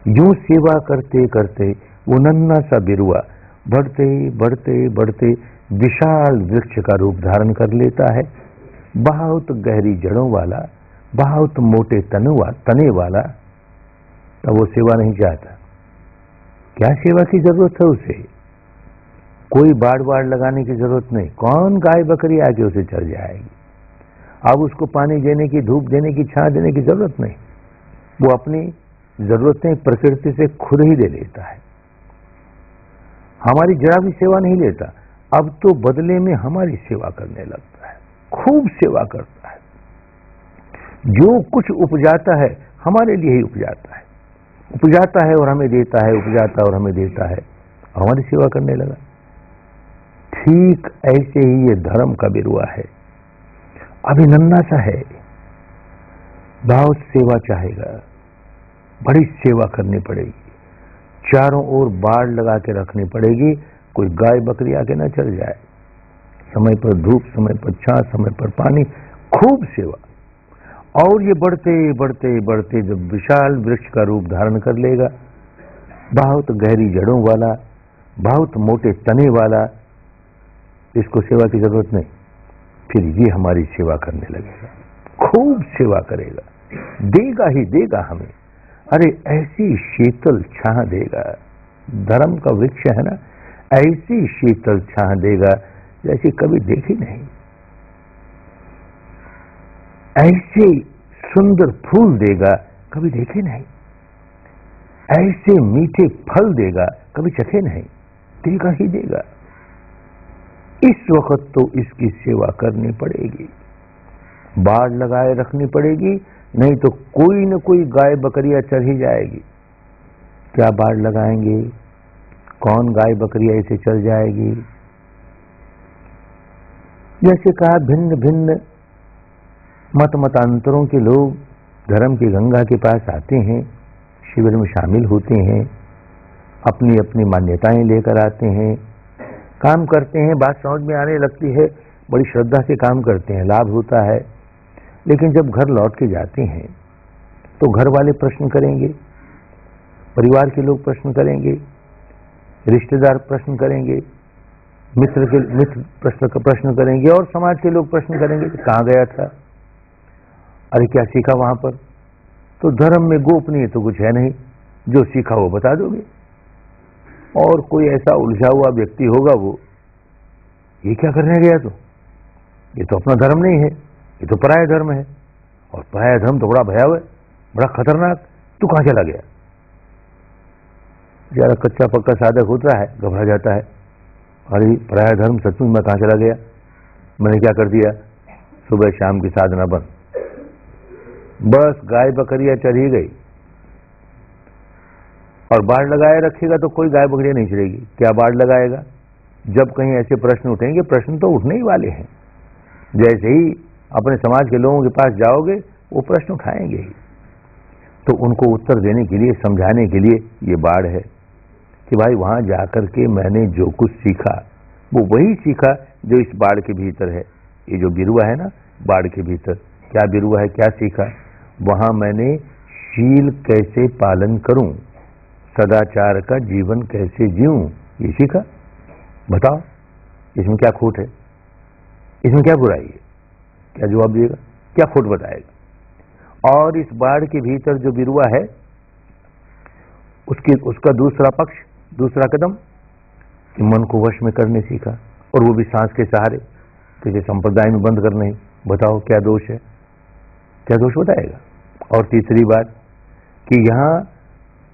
यूं सेवा करते करते वो नन्हा सा बिरुआ बढ़ते बढ़ते बढ़ते विशाल वृक्ष का रूप धारण कर लेता है, बहुत गहरी जड़ों वाला, बहुत मोटे तने वाला। तब वो सेवा नहीं चाहता, क्या सेवा की जरूरत है उसे? कोई बाड़ बाड़ लगाने की जरूरत नहीं। कौन गाय बकरी आके उसे चल जाएगी? अब उसको पानी देने की, धूप देने की, छां देने की जरूरत नहीं। वो अपनी जरूरतें प्रकृति से खुद ही ले लेता है। हमारी जरा भी सेवा नहीं लेता। अब तो बदले में हमारी सेवा करने लगता है, खूब सेवा करता है। जो कुछ उपजाता है हमारे लिए ही उपजाता है, उपजाता है और हमें देता है, उपजाता है और हमें देता है, हमारी सेवा करने लगा। ठीक ऐसे ही ये धर्म का बिरुआ है। अभी नन्हा सा है, बहुत सेवा चाहेगा, बड़ी सेवा करनी पड़ेगी, चारों ओर बाड़ लगा के रखनी पड़ेगी, कोई गाय बकरी आके ना चल जाए। समय पर धूप, समय पर छां, समय पर पानी, खूब सेवा। और ये बढ़ते बढ़ते बढ़ते जब विशाल वृक्ष का रूप धारण कर लेगा, बहुत गहरी जड़ों वाला, बहुत मोटे तने वाला, इसको सेवा की जरूरत नहीं। फिर ये हमारी सेवा करने लगेगा, खूब सेवा करेगा, देगा ही देगा हमें। अरे ऐसी शीतल छां देगा, धर्म का वृक्ष है ना, ऐसी शीतल छां देगा जैसी कभी देखी नहीं। ऐसे सुंदर फूल देगा, कभी देखे नहीं। ऐसे मीठे फल देगा, कभी चखे नहीं, देगा ही देगा। इस वक्त तो इसकी सेवा करनी पड़ेगी, बाड़ लगाए रखनी पड़ेगी, नहीं तो कोई न कोई गाय बकरियां चढ़ ही जाएगी। क्या बाड़ लगाएंगे? कौन गाय बकरियां इसे चल जाएगी? जैसे कहा, भिन्न भिन्न मतांतरों के लोग धर्म की गंगा के पास आते हैं, शिविर में शामिल होते हैं, अपनी अपनी मान्यताएं लेकर आते हैं, काम करते हैं, बात समझ में आने लगती है, बड़ी श्रद्धा से काम करते हैं, लाभ होता है। लेकिन जब घर लौट के जाते हैं तो घर वाले प्रश्न करेंगे, परिवार के लोग प्रश्न करेंगे, रिश्तेदार प्रश्न करेंगे, मित्र प्रश्न करेंगे, और समाज के लोग प्रश्न करेंगे कि कहाँ गया था, अरे क्या सीखा वहां पर? तो धर्म में गोपनीय तो कुछ है नहीं, जो सीखा वो बता दोगे। और कोई ऐसा उलझा हुआ व्यक्ति होगा, वो ये क्या करने गया? तो ये तो अपना धर्म नहीं है, ये तो पराया धर्म है, और पराया धर्म तो बड़ा भयावह, बड़ा खतरनाक, तू कहां चला गया? जरा कच्चा पक्का साधक होता है, घबरा जाता है, अरे पराया धर्म सचमुच मैं कहां चला गया, मैंने क्या कर दिया? सुबह शाम की साधना बंद, बस गाय बकरियां चढ़ ही गई। और बाड़ लगाए रखेगा तो कोई गाय बकरियां नहीं चलेगी। क्या बाड़ लगाएगा? जब कहीं ऐसे प्रश्न उठेंगे, प्रश्न तो उठने ही वाले हैं, जैसे ही अपने समाज के लोगों के पास जाओगे वो प्रश्न उठाएंगे ही। तो उनको उत्तर देने के लिए, समझाने के लिए ये बाड़ है कि भाई वहां जाकर के मैंने जो कुछ सीखा वो वही सीखा जो इस बाड़ के भीतर है। ये जो बिरुआ है ना, बाड़ के भीतर क्या बिरुआ है, क्या सीखा? वहां मैंने शील कैसे पालन करूं, सदाचार का जीवन कैसे जीऊं, ये सीखा। बताओ इसमें क्या खोट है, इसमें क्या बुराई है? क्या जवाब दिएगा? क्या खोट बताएगा? और इस बाड़ के भीतर जो बिरुआ है, उसका दूसरा पक्ष, दूसरा कदम कि मन को वश में करने सीखा, और वो भी सांस के सहारे, किसी संप्रदाय में बंद कर नहीं। बताओ क्या दोष है, क्या दोष बताएगा? और तीसरी बात कि यहां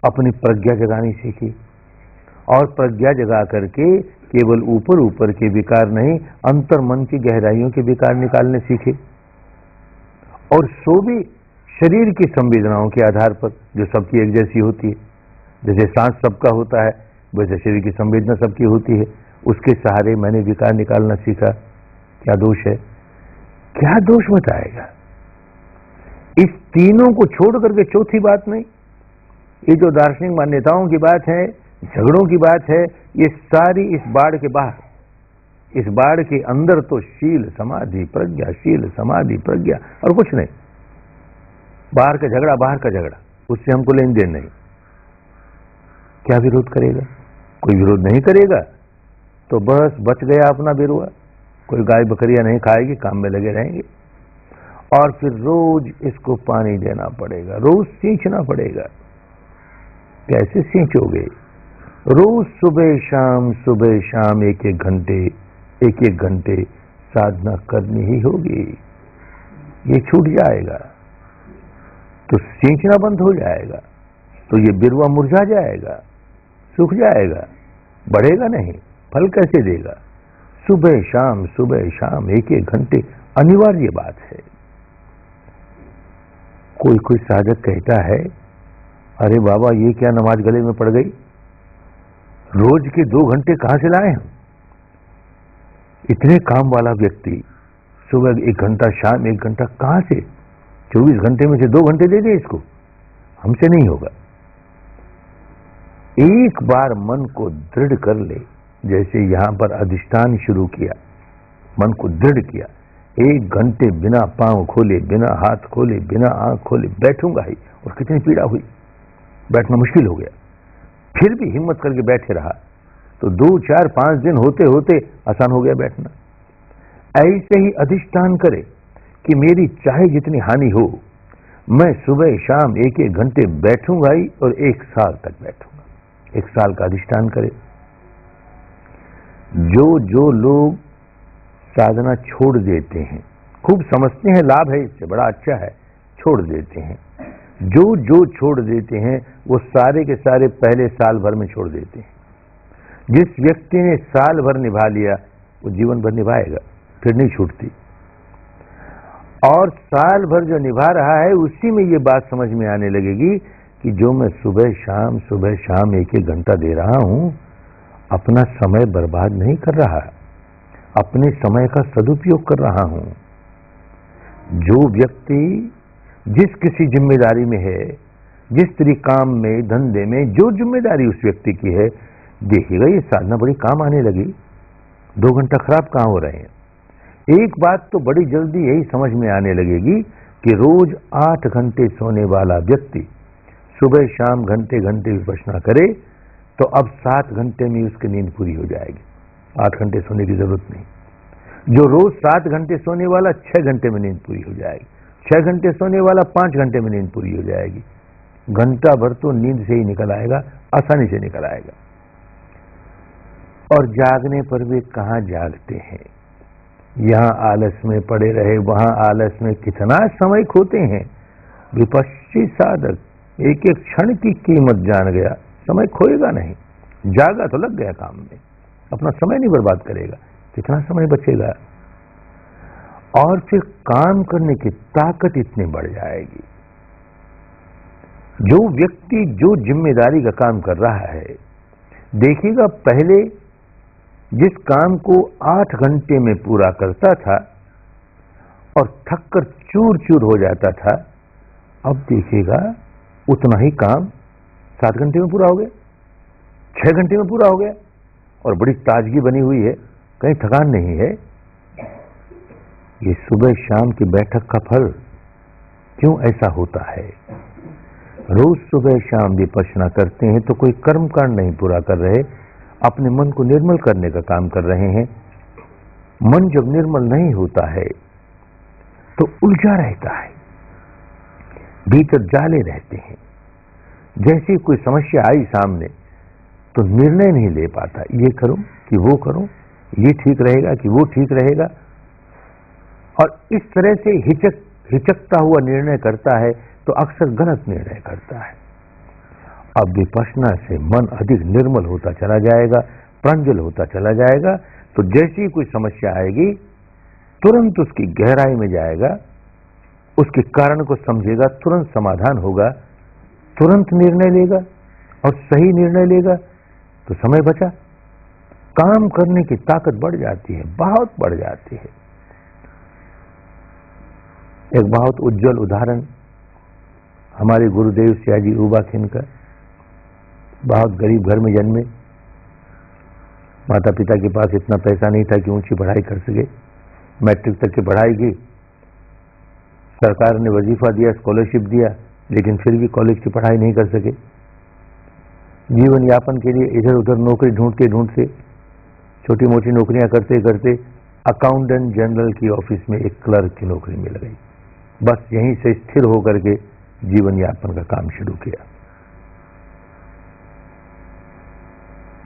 अपनी प्रज्ञा जगानी सीखी, और प्रज्ञा जगा करके केवल ऊपर ऊपर के विकार नहीं, अंतर मन की गहराइयों के विकार निकालने सीखे, और सो भी शरीर की संवेदनाओं के आधार पर, जो सबकी एक जैसी होती है। जैसे सांस सबका होता है, वैसे शरीर की संवेदना सबकी होती है, उसके सहारे मैंने विकार निकालना सीखा। क्या दोष है? क्या दोष बताएगा? इस तीनों को छोड़ करके चौथी बात नहीं। ये जो दार्शनिक मान्यताओं की बात है, झगड़ों की बात है, ये सारी इस बाड़ के बाहर, इस बाड़ के अंदर तो शील समाधि प्रज्ञा, शील समाधि प्रज्ञा, और कुछ नहीं। बाहर का झगड़ा बाहर का झगड़ा, उससे हमको लेन देन नहीं। क्या विरोध करेगा? कोई विरोध नहीं करेगा तो बस बच गया अपना बिरुआ। कोई गाय बकरियां नहीं खाएगी, काम में लगे रहेंगे, और फिर रोज इसको पानी देना पड़ेगा, रोज सींचना पड़ेगा। कैसे सींचोगे? रोज सुबह शाम एक एक घंटे साधना करनी ही होगी। ये छूट जाएगा तो सींचना बंद हो जाएगा, तो ये बिरवा मुरझा जाएगा, सूख जाएगा, बढ़ेगा नहीं, फल कैसे देगा? सुबह शाम एक घंटे अनिवार्य बात है। कोई साधक कहता है, अरे बाबा ये क्या नमाज गले में पड़ गई, रोज के 2 घंटे कहां से लाए हम? इतने काम वाला व्यक्ति सुबह 1 घंटा, शाम 1 घंटा, कहां से? 24 घंटे में से 2 घंटे दे दे इसको, हमसे नहीं होगा। एक बार मन को दृढ़ कर ले, जैसे यहां पर अधिष्ठान शुरू किया, मन को दृढ़ किया, 1 घंटे बिना पांव खोले, बिना हाथ खोले, बिना आंख खोले बैठूंगा ही, और कितनी पीड़ा हुई, बैठना मुश्किल हो गया, फिर भी हिम्मत करके बैठे रहा, तो 2, 4, 5 दिन होते होते आसान हो गया बैठना। ऐसे ही अधिष्ठान करे कि मेरी चाहे जितनी हानि हो, मैं सुबह शाम एक घंटे बैठूंगा ही, और 1 साल तक बैठूंगा। 1 साल का अधिष्ठान करे। जो लोग साधना छोड़ देते हैं, खूब समझते हैं लाभ है इससे, बड़ा अच्छा है, छोड़ देते हैं। जो छोड़ देते हैं वो सारे के सारे पहले साल भर में छोड़ देते हैं। जिस व्यक्ति ने साल भर निभा लिया वो जीवन भर निभाएगा, फिर नहीं छूटती। और साल भर जो निभा रहा है उसी में ये बात समझ में आने लगेगी कि जो मैं सुबह शाम एक घंटा दे रहा हूं, अपना समय बर्बाद नहीं कर रहा, अपने समय का सदुपयोग कर रहा हूं। जो व्यक्ति जिस किसी जिम्मेदारी में है, जिस तरह काम में, धंधे में जो जिम्मेदारी उस व्यक्ति की है, देखिएगा ये साधना बड़ी काम आने लगी। 2 घंटा खराब कहां हो रहे हैं। एक बात तो बड़ी जल्दी यही समझ में आने लगेगी कि रोज 8 घंटे सोने वाला व्यक्ति सुबह शाम घंटे विपश्यना करे, तो अब 7 घंटे में उसकी नींद पूरी हो जाएगी, 8 घंटे सोने की जरूरत नहीं। जो रोज 7 घंटे सोने वाला 6 घंटे में नींद पूरी हो जाएगी, 6 घंटे सोने वाला 5 घंटे में नींद पूरी हो जाएगी। घंटा भर तो नींद से ही निकल आएगा, आसानी से निकल आएगा। और जागने पर वे कहां जागते हैं, यहां आलस में पड़े रहे, वहां आलस में कितना समय खोते हैं। विपश्ची साधक एक एक क्षण की कीमत जान गया, समय खोएगा नहीं, जागा तो लग गया काम में, अपना समय नहीं बर्बाद करेगा, कितना समय बचेगा। और फिर काम करने की ताकत इतनी बढ़ जाएगी। जो व्यक्ति जो जिम्मेदारी का काम कर रहा है, देखिएगा पहले जिस काम को 8 घंटे में पूरा करता था और थक कर चूर चूर हो जाता था, अब देखिएगा उतना ही काम 7 घंटे में पूरा हो गया, 6 घंटे में पूरा हो गया, और बड़ी ताजगी बनी हुई है, कहीं थकान नहीं है। ये सुबह शाम की बैठक का फल क्यों ऐसा होता है? रोज सुबह शाम विपश्यना करते हैं तो कोई कर्म कांड नहीं पूरा कर रहे, अपने मन को निर्मल करने का काम कर रहे हैं। मन जब निर्मल नहीं होता है तो उलझा रहता है, भीतर जाले रहते हैं। जैसे कोई समस्या आई सामने तो निर्णय नहीं ले पाता, ये करूं कि वो करूं, ये ठीक रहेगा कि वो ठीक रहेगा, और इस तरह से हिचकता हुआ निर्णय करता है तो अक्सर गलत निर्णय करता है। अब विपश्यना से मन अधिक निर्मल होता चला जाएगा, प्रांजल होता चला जाएगा, तो जैसी ही कोई समस्या आएगी तुरंत उसकी गहराई में जाएगा, उसके कारण को समझेगा, तुरंत समाधान होगा, तुरंत निर्णय लेगा, और सही निर्णय लेगा तो समय बचा, काम करने की ताकत बढ़ जाती है, बहुत बढ़ जाती है। एक बहुत उज्जवल उदाहरण हमारे गुरुदेव सयाजी उबाखिन का। बहुत गरीब घर में जन्मे, माता पिता के पास इतना पैसा नहीं था कि ऊंची पढ़ाई कर सके, मैट्रिक तक की पढ़ाई की, सरकार ने वजीफा दिया, स्कॉलरशिप दिया, लेकिन फिर भी कॉलेज की पढ़ाई नहीं कर सके। जीवन यापन के लिए इधर उधर नौकरी ढूंढते छोटी मोटी नौकरियां करते करते अकाउंटेंट जनरल की ऑफिस में एक क्लर्क की नौकरी मिल गई। बस यहीं से स्थिर होकर के जीवन यापन का काम शुरू किया।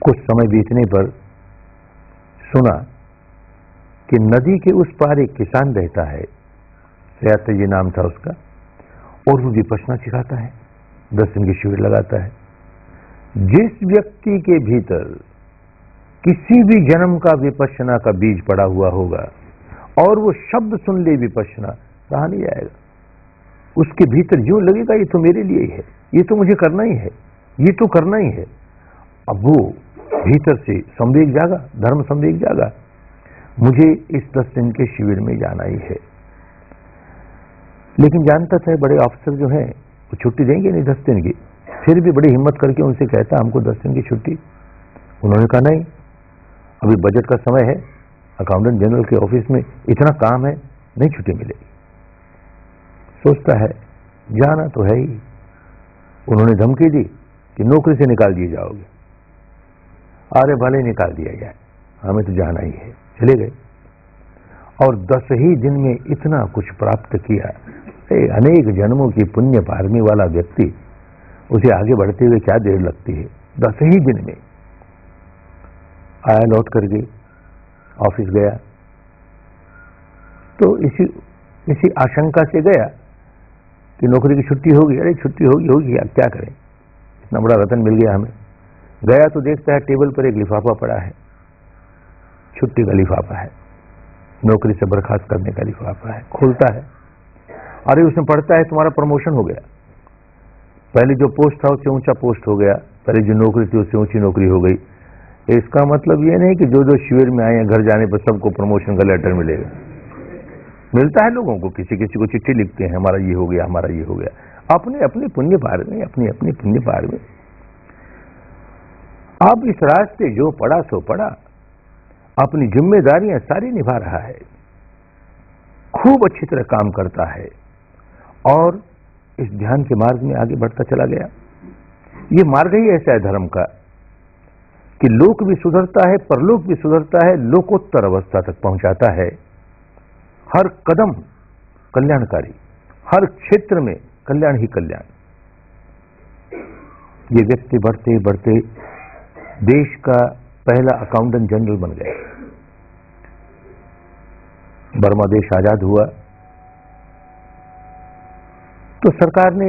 कुछ समय बीतने पर सुना कि नदी के उस पार एक किसान रहता है, सयाते जी नाम था उसका, और वो विपश्यना सिखाता है, 10 दिन की शिविर लगाता है। जिस व्यक्ति के भीतर किसी भी जन्म का विपश्यना का बीज पड़ा हुआ होगा और वो शब्द सुन ले विपश्यना, रहा नहीं जाएगा। उसके भीतर यूं लगेगा ये तो मेरे लिए ही है, ये तो मुझे करना ही है, ये तो करना ही है। अब वो भीतर से संवेग जागा, धर्म संवेग जागा, मुझे इस 10 दिन के शिविर में जाना ही है। लेकिन जानता था बड़े अफसर जो हैं वो छुट्टी देंगे नहीं 10 दिन की, फिर भी बड़ी हिम्मत करके उनसे कहता हमको 10 दिन की छुट्टी। उन्होंने कहा नहीं, अभी बजट का समय है, अकाउंटेंट जनरल के ऑफिस में इतना काम है, नहीं छुट्टी मिलेगी। सोचता है जाना तो है ही। उन्होंने धमकी दी कि नौकरी से निकाल दिए जाओगे। अरे भले निकाल दिया जाए, हमें तो जाना ही है। चले गए और 10 ही दिन में इतना कुछ प्राप्त किया। अनेक जन्मों की पुण्य पारमी वाला व्यक्ति, उसे आगे बढ़ते हुए क्या देर लगती है। 10 ही दिन में आया, लौट करके ऑफिस गया तो इसी आशंका से गया कि नौकरी की छुट्टी होगी। अरे छुट्टी होगी क्या करें, इतना बड़ा रतन मिल गया हमें। गया तो देखता है टेबल पर एक लिफाफा पड़ा है, छुट्टी का लिफाफा है, नौकरी से बर्खास्त करने का लिफाफा है। खोलता है, अरे उसमें पढ़ता है तुम्हारा प्रमोशन हो गया, पहले जो पोस्ट था उससे ऊंचा पोस्ट हो गया, पहले जो नौकरी थी उससे ऊंची नौकरी हो गई। इसका मतलब ये नहीं कि जो शिविर में आए हैं घर जाने पर सबको प्रमोशन का लेटर मिलेगा। मिलता है लोगों को, किसी किसी को चिट्ठी लिखते हैं, हमारा ये हो गया, हमारा ये हो गया, अपने अपने पुण्य पार में, अपनी अपनी पुण्य पार में। अब इस रास्ते जो पड़ा सो पड़ा, अपनी जिम्मेदारियां सारी निभा रहा है, खूब अच्छी तरह काम करता है और इस ध्यान के मार्ग में आगे बढ़ता चला गया। ये मार्ग ही ऐसा है धर्म का कि लोक भी सुधरता है, परलोक भी सुधरता है, लोकोत्तर अवस्था तक पहुंचाता है। हर कदम कल्याणकारी, हर क्षेत्र में कल्याण ही कल्याण। ये व्यक्ति बढ़ते बढ़ते देश का पहला अकाउंटेंट जनरल बन गए। बर्मा देश आजाद हुआ तो सरकार ने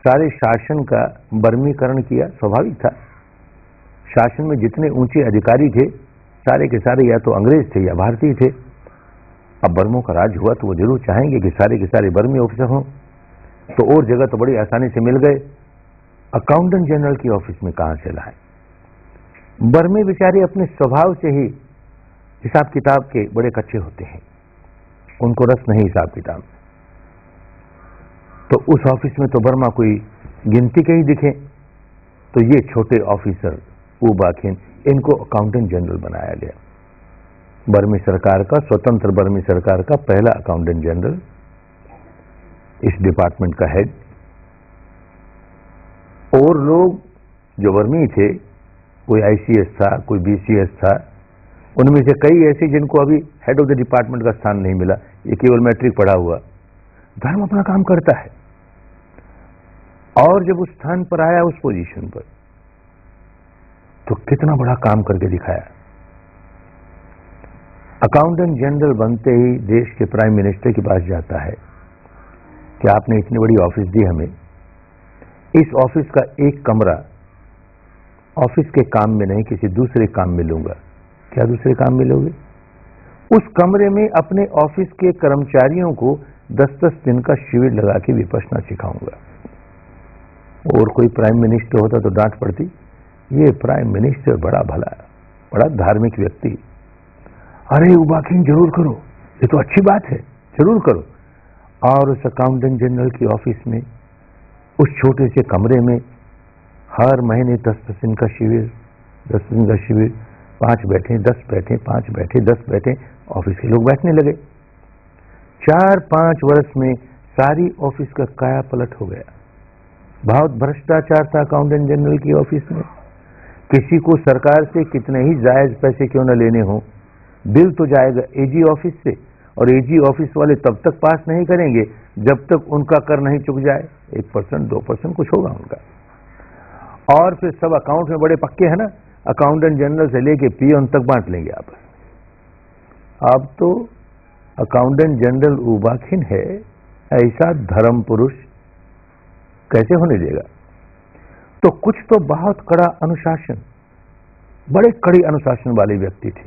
सारे शासन का बर्मीकरण किया, स्वाभाविक था। शासन में जितने ऊंचे अधिकारी थे सारे के सारे या तो अंग्रेज थे या भारतीय थे। अब बर्मों का राज हुआ तो वो जरूर चाहेंगे कि सारे के सारे बर्मी ऑफिसर हों, तो और जगह तो बड़ी आसानी से मिल गए। अकाउंटेंट जनरल की ऑफिस में कहां से लाएं? बर्मे बेचारे अपने स्वभाव से ही हिसाब किताब के बड़े कच्चे होते हैं, उनको रस नहीं हिसाब किताब। तो उस ऑफिस में तो बर्मा कोई गिनती के ही दिखे, तो ये छोटे ऑफिसर उबाखिन, इनको अकाउंटेंट जनरल बनाया गया। बर्मी सरकार का, स्वतंत्र बर्मी सरकार का पहला अकाउंटेंट जनरल, इस डिपार्टमेंट का हेड। और लोग जो बर्मी थे, कोई आईसीएस था, कोई बीसीएस था, उनमें से कई ऐसे जिनको अभी हेड ऑफ द डिपार्टमेंट का स्थान नहीं मिला, ये केवल मैट्रिक पढ़ा हुआ। धर्म अपना काम करता है और जब उस स्थान पर आया, उस पोजीशन पर, तो कितना बड़ा काम करके दिखाया। अकाउंटेंट जनरल बनते ही देश के प्राइम मिनिस्टर के पास जाता है कि आपने इतनी बड़ी ऑफिस दी हमें, इस ऑफिस का एक कमरा ऑफिस के काम में नहीं किसी दूसरे काम में लूंगा। क्या दूसरे काम में लोगे? उस कमरे में अपने ऑफिस के कर्मचारियों को 10-10 दिन का शिविर लगा के विपश्यना सिखाऊंगा। और कोई प्राइम मिनिस्टर होता तो डांट पड़ती, ये प्राइम मिनिस्टर बड़ा भला, बड़ा धार्मिक व्यक्ति, अरे उबाखिन जरूर करो, ये तो अच्छी बात है, जरूर करो। और उस अकाउंटेंट जनरल की ऑफिस में, उस छोटे से कमरे में हर महीने 10-10 दिन का शिविर, 10 दिन का शिविर, 5 बैठे, 10 बैठे, 5 बैठे, 10 बैठे, ऑफिस के लोग बैठने लगे। 4-5 वर्ष में सारी ऑफिस का काया पलट हो गया। बहुत भ्रष्टाचार था अकाउंटेंट जनरल की ऑफिस में। किसी को सरकार से कितने ही जायज पैसे क्यों न लेने हो, बिल तो जाएगा एजी ऑफिस से, और एजी ऑफिस वाले तब तक पास नहीं करेंगे जब तक उनका कर नहीं चुक जाए। 1%, 2% कुछ होगा उनका। और फिर सब अकाउंट में बड़े पक्के हैं ना, अकाउंटेंट जनरल से लेके पियोन तक बांट लेंगे आपस में। अब तो अकाउंटेंट जनरल उबाखिन है, ऐसा धर्म पुरुष कैसे होने देगा? तो कुछ तो बहुत कड़ा अनुशासन, बड़े कड़ी अनुशासन वाले व्यक्ति थे।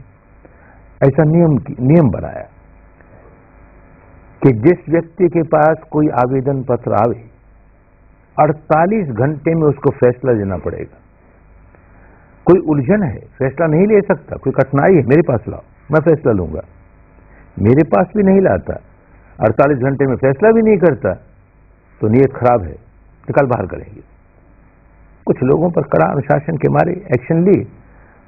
ऐसा नियम बनाया कि जिस व्यक्ति के पास कोई आवेदन पत्र आवे 48 घंटे में उसको फैसला देना पड़ेगा। कोई उलझन है, फैसला नहीं ले सकता, कोई कठिनाई है, मेरे पास लाओ, मैं फैसला लूंगा। मेरे पास भी नहीं लाता, 48 घंटे में फैसला भी नहीं करता, तो नीयत खराब है, निकाल बाहर करेंगे। कुछ लोगों पर कड़ा अनुशासन के मारे एक्शन लिए,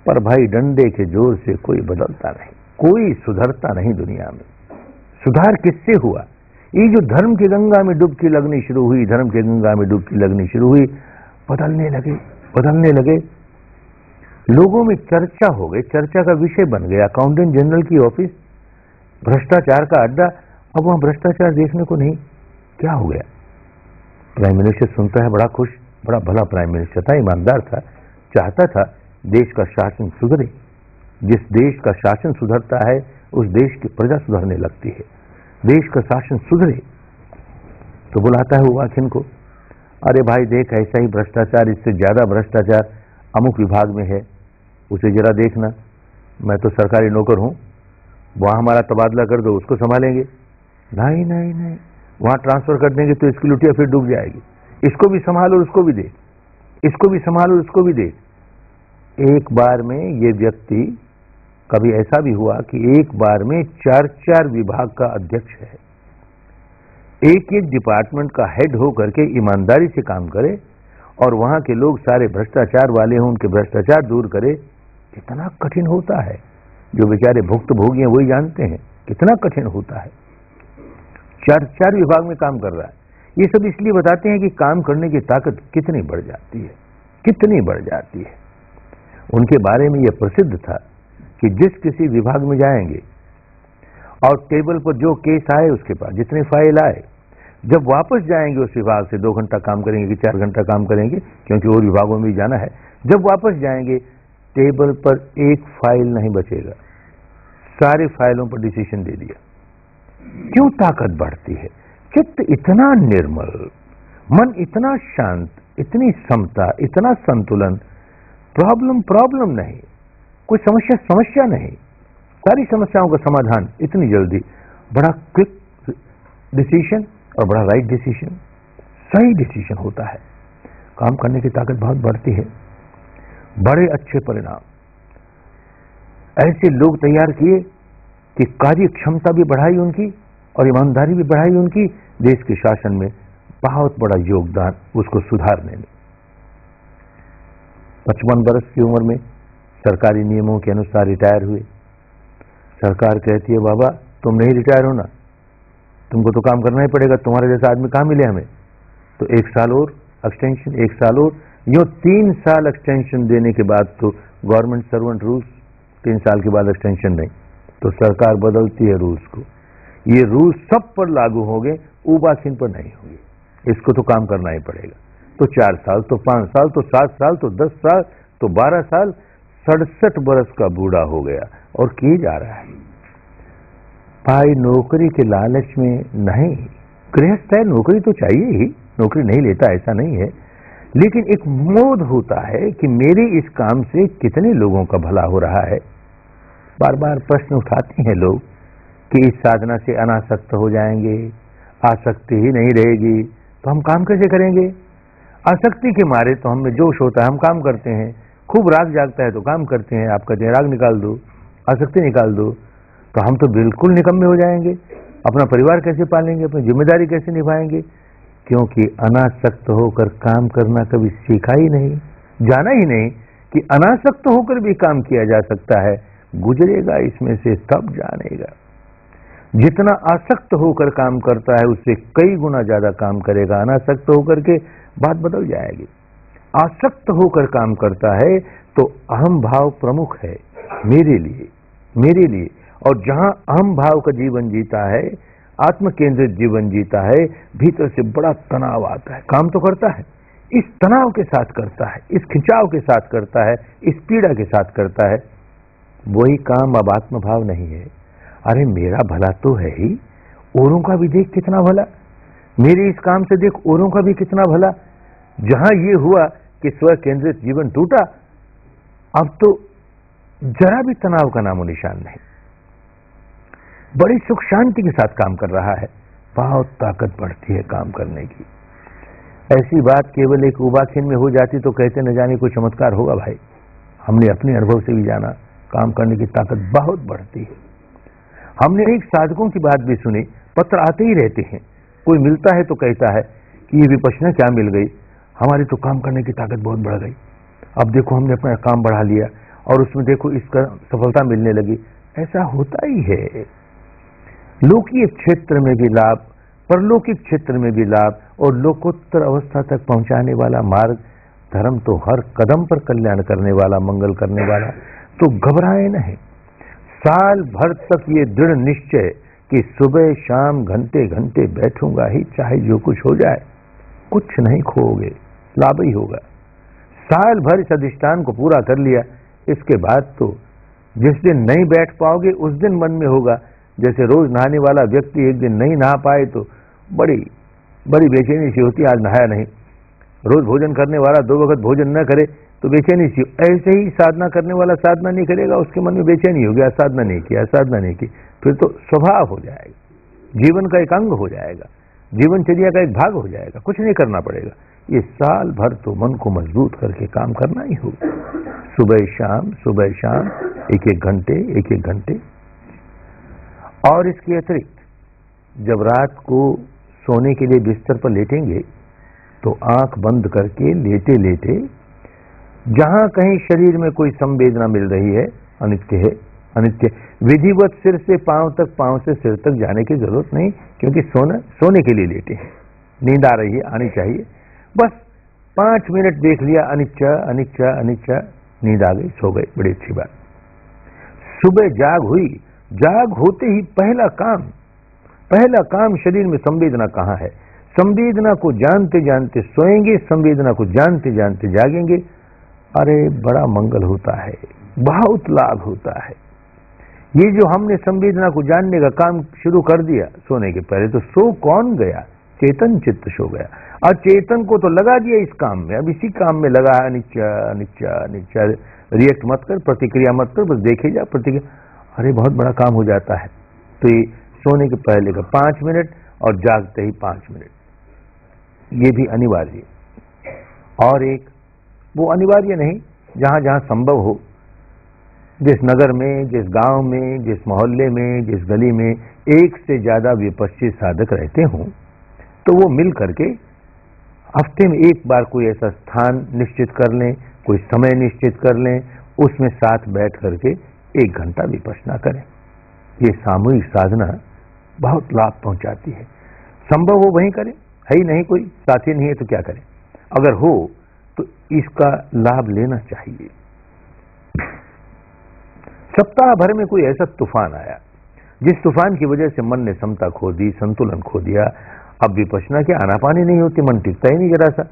पर भाई डंडे के जोर से कोई बदलता नहीं, कोई सुधरता नहीं दुनिया में। सुधार किससे हुआ? ये जो धर्म की गंगा में डुबकी लगनी शुरू हुई, धर्म की गंगा में डुबकी लगनी शुरू हुई, बदलने लगे। लोगों में चर्चा हो गई, चर्चा का विषय बन गया अकाउंटेंट जनरल की ऑफिस, भ्रष्टाचार का अड्डा। अब वहां भ्रष्टाचार देखने को नहीं, क्या हो गया? प्राइम मिनिस्टर सुनता है बड़ा खुश, बड़ा भला प्राइम मिनिस्टर था, ईमानदार था, चाहता था देश का शासन सुधरे। जिस देश का शासन सुधरता है उस देश की प्रजा सुधरने लगती है। देश का शासन सुधरे तो बुलाता है उबाखिन को, अरे भाई देख ऐसा ही भ्रष्टाचार, इससे ज्यादा भ्रष्टाचार अमुक विभाग में है, उसे जरा देखना। मैं तो सरकारी नौकर हूं, वहां हमारा तबादला कर दो, उसको संभालेंगे। नहीं नहीं नहीं, वहां ट्रांसफर कर देंगे तो इसकी लुटिया फिर डूब जाएगी, इसको भी संभालो उसको भी देख, इसको भी संभालो उसको भी देख। एक बार में ये व्यक्ति, कभी ऐसा भी हुआ कि एक बार में 4-4 विभाग का अध्यक्ष है, एक एक डिपार्टमेंट का हेड हो करके ईमानदारी से काम करे और वहां के लोग सारे भ्रष्टाचार वाले हों, उनके भ्रष्टाचार दूर करे। कितना कठिन होता है, जो बेचारे भुक्तभोगी हैं वही जानते हैं कितना कठिन होता है। 4-4 विभाग में काम कर रहा है। ये सब इसलिए बताते हैं कि काम करने की ताकत कितनी बढ़ जाती है, कितनी बढ़ जाती है। उनके बारे में यह प्रसिद्ध था कि जिस किसी विभाग में जाएंगे और टेबल पर जो केस आए उसके पास जितने फाइल आए, जब वापस जाएंगे उस विभाग से 2 घंटा काम करेंगे कि 4 घंटा काम करेंगे, क्योंकि और विभागों में भी जाना है, जब वापस जाएंगे टेबल पर एक फाइल नहीं बचेगा, सारे फाइलों पर डिसीजन दे दिया। क्यों ताकत बढ़ती है? चित्त इतना निर्मल, मन इतना शांत, इतनी समता, इतना संतुलन, प्रॉब्लम नहीं, कोई समस्या नहीं, सारी समस्याओं का समाधान इतनी जल्दी, बड़ा क्विक डिसीजन और बड़ा राइट डिसीजन, सही डिसीजन होता है। काम करने की ताकत बहुत बढ़ती है, बड़े अच्छे परिणाम। ऐसे लोग तैयार किए कि कार्य क्षमता भी बढ़ाई उनकी और ईमानदारी भी बढ़ाई उनकी, देश के शासन में बहुत बड़ा योगदान उसको सुधारने में। 55 वर्ष की उम्र में सरकारी नियमों के अनुसार रिटायर हुए। सरकार कहती है बाबा तुम नहीं रिटायर होना, तुमको तो काम करना ही पड़ेगा, तुम्हारे जैसा आदमी कहाँ मिले हमें, तो 1 साल और एक्सटेंशन, 1 साल और, यूं 3 साल एक्सटेंशन देने के बाद तो गवर्नमेंट सर्वेंट रूल्स, 3 साल के बाद एक्सटेंशन नहीं, तो सरकार बदलती है रूल्स को। ये रूल्स सब पर लागू होंगे, उबाखिन पर नहीं होंगे, इसको तो काम करना ही पड़ेगा। तो 4 साल, तो 5 साल, तो 7 साल, तो 10 साल, तो 12 साल, 67 बरस का बूढ़ा हो गया और किए जा रहा है। भाई नौकरी के लालच में नहीं, गृहस्थ है, नौकरी तो चाहिए ही, नौकरी नहीं लेता ऐसा नहीं है, लेकिन एक मोद होता है कि मेरे इस काम से कितने लोगों का भला हो रहा है। बार बार प्रश्न उठाते हैं लोग कि इस साधना से अनासक्त हो जाएंगे, आसक्ति ही नहीं रहेगी तो हम काम कैसे करेंगे? आसक्ति के मारे तो हमें जोश होता है, हम काम करते हैं, खूब राग जागता है तो काम करते हैं। आप कहते हैं राग निकाल दो, आसक्ति निकाल दो, तो हम तो बिल्कुल निकम्मे हो जाएंगे। अपना परिवार कैसे पालेंगे, अपनी जिम्मेदारी कैसे निभाएंगे? क्योंकि अनासक्त होकर काम करना कभी सीखा ही नहीं, जाना ही नहीं कि अनासक्त होकर भी काम किया जा सकता है। गुजरेगा इसमें से तब जानेगा। जितना आसक्त होकर काम करता है उससे कई गुना ज्यादा काम करेगा, अनासक्त होकर के बात बदल जाएगी। आसक्त होकर काम करता है तो अहम भाव प्रमुख है मेरे लिए, और जहां अहम भाव का जीवन जीता है, आत्म केंद्रित जीवन जीता है, भीतर से बड़ा तनाव आता है। काम तो करता है, इस तनाव के साथ करता है, इस खिंचाव के साथ करता है, इस पीड़ा के साथ करता है, वही काम अब आत्मभाव नहीं है। अरे मेरा भला तो है ही, औरों का भी देख कितना भला, मेरे इस काम से देख औरों का भी कितना भला। जहां ये हुआ कि स्व केंद्रित जीवन टूटा, अब तो जरा भी तनाव का नामो निशान नहीं, बड़ी सुख शांति के साथ काम कर रहा है। बहुत ताकत बढ़ती है काम करने की। ऐसी बात केवल एक उबाखिन में हो जाती तो कहते न जाने कोई चमत्कार होगा भाई। हमने अपने अनुभव से भी जाना, काम करने की ताकत बहुत बढ़ती है। हमने एक साधकों की बात भी सुनी, पत्र आते ही रहते हैं, कोई मिलता है तो कहता है कि ये विपश्यना क्या मिल गई, हमारी तो काम करने की ताकत बहुत बढ़ गई, अब देखो हमने अपना काम बढ़ा लिया और उसमें देखो इसका सफलता मिलने लगी। ऐसा होता ही है। लौकिक क्षेत्र में भी लाभ, परलौकिक क्षेत्र में भी लाभ और लोकोत्तर अवस्था तक पहुंचाने वाला मार्ग धर्म तो हर कदम पर कल्याण करने वाला, मंगल करने वाला। तो घबराए नहीं। साल भर तक ये दृढ़ निश्चय कि सुबह शाम घंटे घंटे बैठूंगा ही, चाहे जो कुछ हो जाए, कुछ नहीं खोओगे, लाभ ही होगा। साल भर इस अधिष्ठान को पूरा कर लिया, इसके बाद तो जिस दिन नहीं बैठ पाओगे उस दिन मन में होगा, जैसे रोज नहाने वाला व्यक्ति एक दिन नहीं नहा पाए तो बड़ी बड़ी बेचैनी सी होती, आज नहाया नहीं। रोज भोजन करने वाला 2 वक्त भोजन न करे तो बेचैनी सी। ऐसे ही साधना करने वाला साधना नहीं करेगा, उसके मन में बेचैनी होगी, साधना नहीं किया, साधना नहीं की, फिर तो स्वभाव हो जाएगा, जीवन का एक अंग हो जाएगा, जीवनचर्या का एक भाग हो जाएगा, कुछ नहीं करना पड़ेगा। ये साल भर तो मन को मजबूत करके काम करना ही होगा, सुबह शाम एक एक घंटे। और इसके अतिरिक्त जब रात को सोने के लिए बिस्तर पर लेटेंगे तो आंख बंद करके लेटे लेटे जहां कहीं शरीर में कोई संवेदना मिल रही है, अनित्य विधिवत सिर से पांव तक, पांव से सिर तक जाने की जरूरत नहीं, क्योंकि सोने के लिए लेटे हैं, नींद आ रही है, आनी चाहिए। बस 5 मिनट देख लिया, अनिच्चा, नींद आ गई, सो गए, बड़ी अच्छी बात। सुबह जाग हुई, जाग होते ही पहला काम शरीर में संवेदना कहाँ है, संवेदना को जानते जानते सोएंगे, संवेदना को जानते जानते जागेंगे। अरे बड़ा मंगल होता है, बहुत लाभ होता है। ये जो हमने संवेदना को जानने का काम शुरू कर दिया सोने के पहले, तो सो कौन गया, चेतन चित्त सो गया, और चेतन को तो लगा दिया इस काम में, अब इसी काम में लगा है। अनिच्चा रिएक्ट मत कर, प्रतिक्रिया मत कर, बस देखे जा प्रतिक्रिया। अरे बहुत बड़ा काम हो जाता है। तो ये सोने के पहले का 5 मिनट और जागते ही 5 मिनट, ये भी अनिवार्य। और एक वो अनिवार्य नहीं, जहां जहां संभव हो, जिस नगर में, जिस गांव में, जिस मोहल्ले में, जिस गली में एक से ज्यादा विपश्चित साधक रहते हों, तो वो मिल करके हफ्ते में एक बार कोई ऐसा स्थान निश्चित कर लें, कोई समय निश्चित कर लें, उसमें साथ बैठ करके 1 घंटा विपश्यना करें। ये सामूहिक साधना बहुत लाभ पहुंचाती है। संभव हो वहीं करें, है ही नहीं, कोई साथी नहीं है तो क्या करें, अगर हो तो इसका लाभ लेना चाहिए। सप्ताह भर में कोई ऐसा तूफान आया जिस तूफान की वजह से मन ने समता खो दी, संतुलन खो दिया। अब विपश्यना की आनापानी नहीं होती, मन टिकता ही नहीं जरा सा।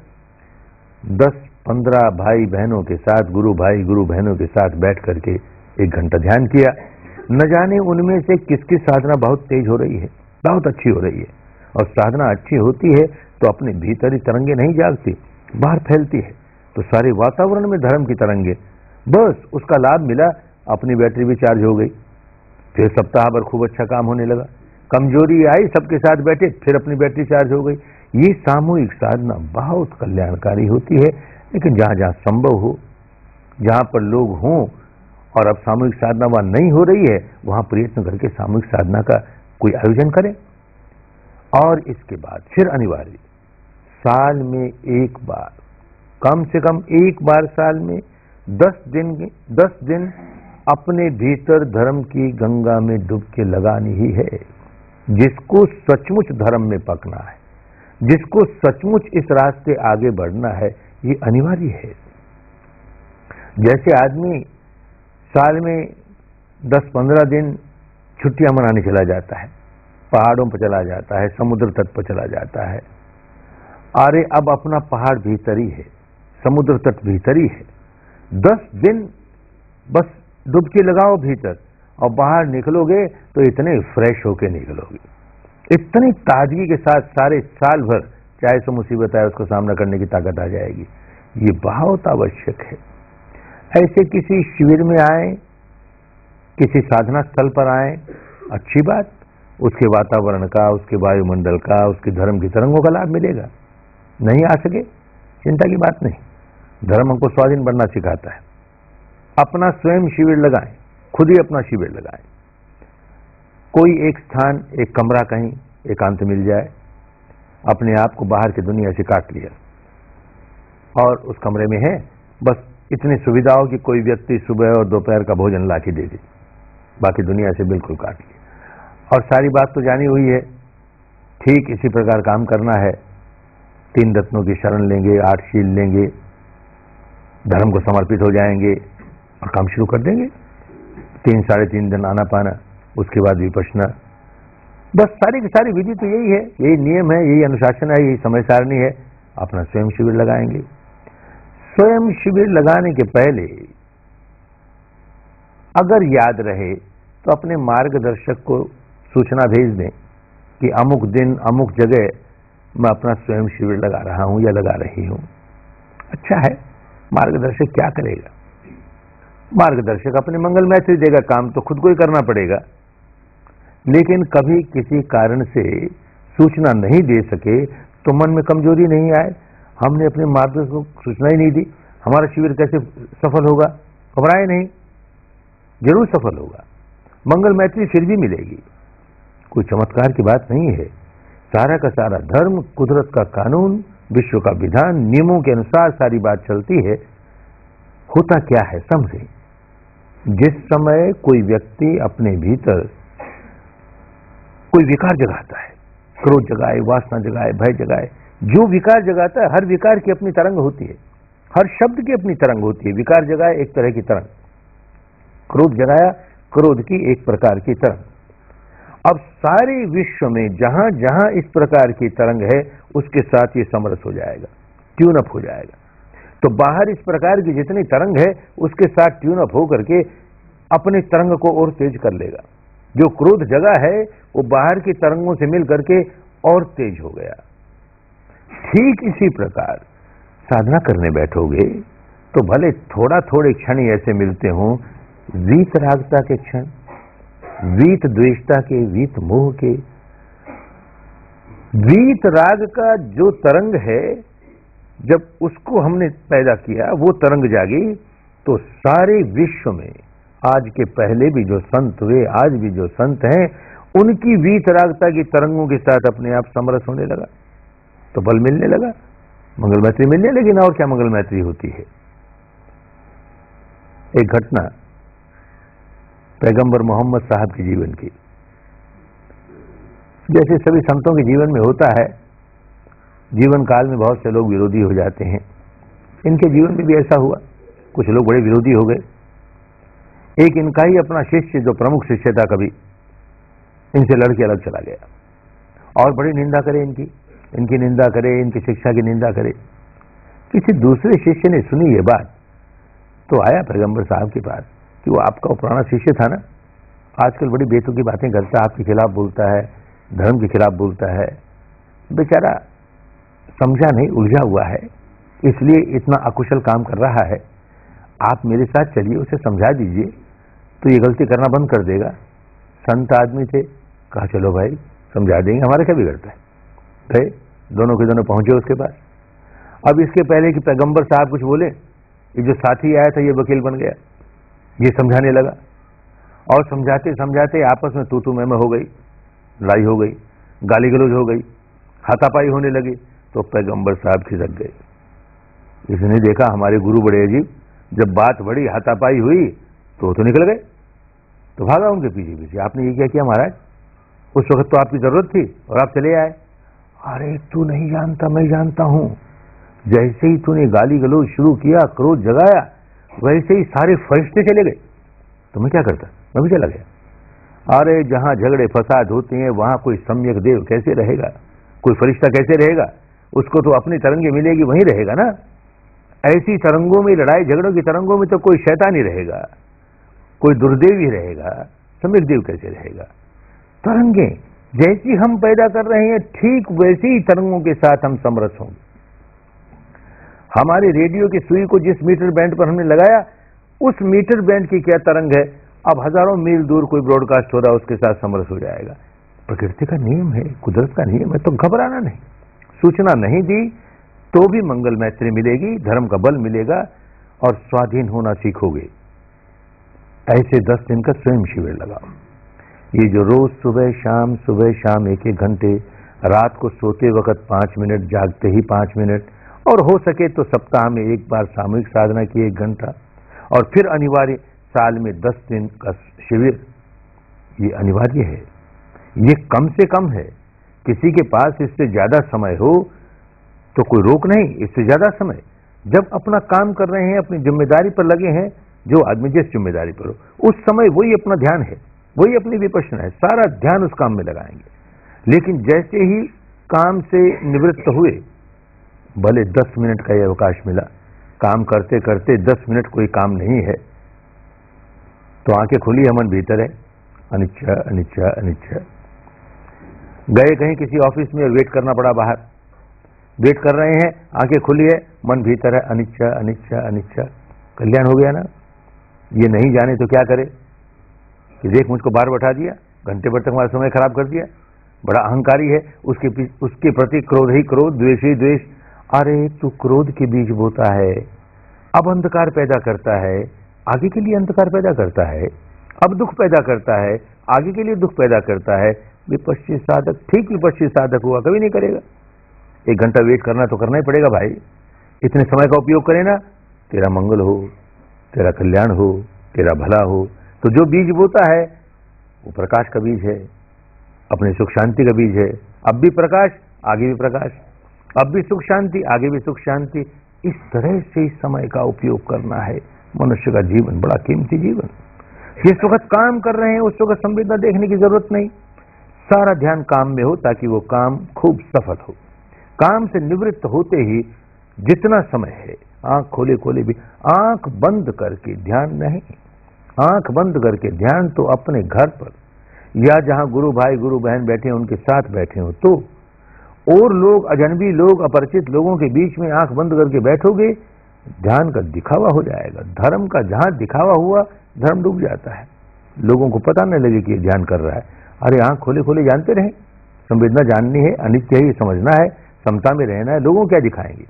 10-15 भाई बहनों के साथ, गुरु बहनों के साथ बैठ करके 1 घंटा ध्यान किया, न जाने उनमें से किसकी साधना बहुत तेज हो रही है, बहुत अच्छी हो रही है। और साधना अच्छी होती है तो अपने भीतरी तरंगे नहीं जागती, बाहर फैलती है, तो सारे वातावरण में धर्म की तरंगे, बस उसका लाभ मिला, अपनी बैटरी भी चार्ज हो गई, फिर सप्ताह भर खूब अच्छा काम होने लगा। कमजोरी आई, सबके साथ बैठे, फिर अपनी बैटरी चार्ज हो गई। ये सामूहिक साधना बहुत कल्याणकारी होती है। लेकिन जहां जहां संभव हो, जहां पर लोग हों और अब सामूहिक साधना वहां नहीं हो रही है, वहां प्रयत्न करके सामूहिक साधना का कोई आयोजन करें। और इसके बाद फिर अनिवार्य, साल में 1 बार, कम से कम 1 बार साल में 10 दिन अपने भीतर धर्म की गंगा में डुबकी लगानी ही है। जिसको सचमुच धर्म में पकना है, जिसको सचमुच इस रास्ते आगे बढ़ना है, ये अनिवार्य है। जैसे आदमी साल में 10-15 दिन छुट्टियां मनाने चला जाता है, पहाड़ों पर चला जाता है, समुद्र तट पर चला जाता है, अरे अब अपना पहाड़ भीतर ही है, समुद्र तट भीतर ही है। 10 दिन बस डुबकी लगाओ भीतर और बाहर निकलोगे तो इतने फ्रेश होके निकलोगे, इतनी ताजगी के साथ सारे साल भर चाहे सो मुसीबत आए उसका सामना करने की ताकत आ जाएगी। ये बहुत आवश्यक है। ऐसे किसी शिविर में आए, किसी साधना स्थल पर आए, अच्छी बात, उसके वातावरण का, उसके वायुमंडल का, उसके धर्म की तरंगों का लाभ मिलेगा। नहीं आ सके चिंता की बात नहीं, धर्म हमको स्वाधीन बनना सिखाता है। अपना स्वयं शिविर लगाएं, खुद ही अपना शिविर लगाएं। कोई एक स्थान, एक कमरा कहीं एकांत मिल जाए, अपने आप को बाहर की दुनिया से काट लिया और उस कमरे में है बस इतनी सुविधाओं कि कोई व्यक्ति सुबह और दोपहर का भोजन ला के दे दे, बाकी दुनिया से बिल्कुल काट लिया। और सारी बात तो जानी हुई है, ठीक इसी प्रकार काम करना है। 3 रत्नों की शरण लेंगे, 8 शील लेंगे, धर्म को समर्पित हो जाएंगे और काम शुरू कर देंगे। 3 साढ़े 3 दिन आना पाना, उसके बाद विपश्यना, बस सारी की सारी विधि तो यही है, यही नियम है, यही अनुशासन है, यही समय सारणी है। अपना स्वयं शिविर लगाएंगे। स्वयं शिविर लगाने के पहले अगर याद रहे तो अपने मार्गदर्शक को सूचना भेज दें कि अमुक दिन अमुक जगह मैं अपना स्वयं शिविर लगा रहा हूं या लगा रही हूं। अच्छा है, मार्गदर्शक क्या करेगा? मार्गदर्शक अपने मंगल मैत्री देगा, काम तो खुद को ही करना पड़ेगा। लेकिन कभी किसी कारण से सूचना नहीं दे सके तो मन में कमजोरी नहीं आए, हमने अपने मार्गदर्शक को सूचना ही नहीं दी, हमारा शिविर कैसे सफल होगा? घबराए नहीं, जरूर सफल होगा, मंगल मैत्री फिर भी मिलेगी। कोई चमत्कार की बात नहीं है, सारा का सारा धर्म, कुदरत का कानून, विश्व का विधान, नियमों के अनुसार सारी बात चलती है। होता क्या है समझे, जिस समय कोई व्यक्ति अपने भीतर कोई विकार जगाता है, क्रोध जगाए, वासना जगाए, भय जगाए, जो विकार जगाता है, हर विकार की अपनी तरंग होती है, हर शब्द की अपनी तरंग होती है। विकार जगाए एक तरह की तरंग, क्रोध जगाया, क्रोध की एक प्रकार की तरंग। अब सारे विश्व में जहां जहां इस प्रकार की तरंग है उसके साथ ये समरस हो जाएगा, ट्यून अप हो जाएगा। तो बाहर इस प्रकार की जितनी तरंग है उसके साथ ट्यून अप होकर के अपने तरंग को और तेज कर लेगा। जो क्रोध जगा है वो बाहर की तरंगों से मिल करके और तेज हो गया। ठीक इसी प्रकार साधना करने बैठोगे तो भले थोड़े क्षण ही ऐसे मिलते हों, वीत रागता के क्षण, वीत द्वेषता के, वीत मोह के। वीत राग का जो तरंग है, जब उसको हमने पैदा किया, वो तरंग जागी तो सारे विश्व में आज के पहले भी जो संत हुए, आज भी जो संत हैं, उनकी वीत रागता की तरंगों के साथ अपने आप समरस होने लगा, तो बल मिलने लगा, मंगल मैत्री मिलने। लेकिन और क्या मंगल मैत्री होती है? एक घटना पैगंबर मोहम्मद साहब के जीवन की, जैसे सभी संतों के जीवन में होता है, जीवन काल में बहुत से लोग विरोधी हो जाते हैं। इनके जीवन में भी ऐसा हुआ, कुछ लोग बड़े विरोधी हो गए। एक इनका ही अपना शिष्य, जो प्रमुख शिष्य था, कभी इनसे लड़के अलग चला गया और बड़ी निंदा करे, इनकी निंदा करे, इनकी शिक्षा की निंदा करे। किसी दूसरे शिष्य ने सुनी ये बात तो आया पैगंबर साहब के पास कि वो आपका पुराना शिष्य था ना, आजकल बड़ी बेतुकी बातें करता है, आपके खिलाफ बोलता है, धर्म के खिलाफ बोलता है, बेचारा समझा नहीं, उलझा हुआ है, इसलिए इतना अकुशल काम कर रहा है। आप मेरे साथ चलिए, उसे समझा दीजिए तो ये गलती करना बंद कर देगा। संत आदमी थे, कहा चलो भाई समझा देंगे, हमारा क्या बिगड़ता है। गए, दोनों के दोनों पहुंचे उसके पास। अब इसके पहले कि पैगंबर साहब कुछ बोले, ये जो साथी आया था ये वकील बन गया, ये समझाने लगा और समझाते समझाते आपस में तू मैं हो गई, लड़ाई हो गई, गाली गलौज हो गई, हाथापाई होने लगी। तो पैगंबर साहब खिसक गए। इसने देखा हमारे गुरु बड़े अजीब, जब बात बड़ी, हाथापाई हुई तो निकल गए, तो भागा उनके पीछे पीछे। आपने ये क्या किया महाराज, उस वक्त तो आपकी जरूरत थी और आप चले आए। अरे तू नहीं जानता, मैं जानता हूं। जैसे ही तूने गाली गलौज शुरू किया, क्रोध जगाया, वैसे ही सारे फरिश्ते चले गए। तो मैं क्या करता, मैं भी चला गया। अरे जहां झगड़े फसाद होते हैं वहां कोई सम्यक देव कैसे रहेगा, कोई फरिश्ता कैसे रहेगा? उसको तो अपनी तरंगे मिलेगी, वहीं रहेगा ना। ऐसी तरंगों में, लड़ाई झगड़ों की तरंगों में तो कोई शैतान ही रहेगा, कोई दुर्देव ही रहेगा, सम्यक देव कैसे रहेगा। तरंगे जैसी हम पैदा कर रहे हैं, ठीक वैसी ही तरंगों के साथ हम समरस होंगे। हमारे रेडियो की सुई को जिस मीटर बैंड पर हमने लगाया, उस मीटर बैंड की क्या तरंग है, अब हजारों मील दूर कोई ब्रॉडकास्ट हो रहा है, उसके साथ समरस हो जाएगा। प्रकृति का नियम है, कुदरत का नियम है, तो घबराना नहीं। सूचना नहीं दी तो भी मंगल मैत्री मिलेगी, धर्म का बल मिलेगा और स्वाधीन होना सीखोगे। ऐसे 10 दिन का स्वयं शिविर लगाओ। ये जो रोज सुबह शाम 1-1 घंटे, रात को सोते वक्त 5 मिनट, जागते ही 5 मिनट, और हो सके तो सप्ताह में एक बार सामूहिक साधना की 1 घंटा, और फिर अनिवार्य साल में 10 दिन का शिविर, ये अनिवार्य है। ये कम से कम है। किसी के पास इससे ज्यादा समय हो तो कोई रोक नहीं, इससे ज्यादा समय। जब अपना काम कर रहे हैं, अपनी जिम्मेदारी पर लगे हैं, जो आदमी जिस जिम्मेदारी पर हो, उस समय वही अपना ध्यान है, वही अपनी विपश्यना है, सारा ध्यान उस काम में लगाएंगे। लेकिन जैसे ही काम से निवृत्त हुए, भले 10 मिनट का ये अवकाश मिला, काम करते करते 10 मिनट कोई काम नहीं है, तो आंखें खुली है, मन भीतर है, अनिच्छा अनिच्छा अनिच्छा। गए कहीं किसी ऑफिस में और वेट करना पड़ा बाहर, वेट कर रहे हैं, आंखें खुली है, मन भीतर है, अनिच्छा अनिच्छा अनिच्छा। कल्याण हो गया ना। ये नहीं जाने तो क्या करे कि देख मुझको बाहर बैठा दिया, घंटे भर तक हमारा समय खराब कर दिया, बड़ा अहंकारी है, उसके प्रति क्रोध ही क्रोध, द्वेष ही द्वेष। अरे तू क्रोध के बीज बोता है, अब अंधकार पैदा करता है, आगे के लिए अंधकार पैदा करता है, अब दुख पैदा करता है, आगे के लिए दुख पैदा करता है। विपश्ची साधक ठीक विपश्ची साधक हुआ कभी नहीं करेगा। 1 घंटा वेट करना तो करना ही पड़ेगा भाई। इतने समय का उपयोग करे ना, तेरा मंगल हो, तेरा कल्याण हो, तेरा भला हो। तो जो बीज बोता है वो प्रकाश का बीज है, अपने सुख शांति का बीज है। अब भी प्रकाश, आगे भी प्रकाश, अब भी सुख शांति, आगे भी सुख शांति। इस तरह से इस समय का उपयोग करना है। मनुष्य का जीवन बड़ा कीमती जीवन। जिस वक्त काम कर रहे हैं उस वक्त संवेदना देखने की जरूरत नहीं, सारा ध्यान काम में हो ताकि वो काम खूब सफल हो। काम से निवृत्त होते ही जितना समय है, आंख खोले खोले भी, आंख बंद करके ध्यान नहीं, आंख बंद करके ध्यान तो अपने घर पर या जहां गुरु भाई गुरु बहन बैठे हैं उनके साथ बैठे हो तो, और लोग, अजनबी लोग, अपरिचित लोगों के बीच में आंख बंद करके बैठोगे, ध्यान का दिखावा हो जाएगा। धर्म का जहां दिखावा हुआ, धर्म डूब जाता है। लोगों को पता नहीं लगे कि ये ध्यान कर रहा है। अरे आंख खोले खोले जानते रहे, संवेदना जाननी है, अनित्य ही समझना है, समता में रहना है। लोगों क्या दिखाएंगे?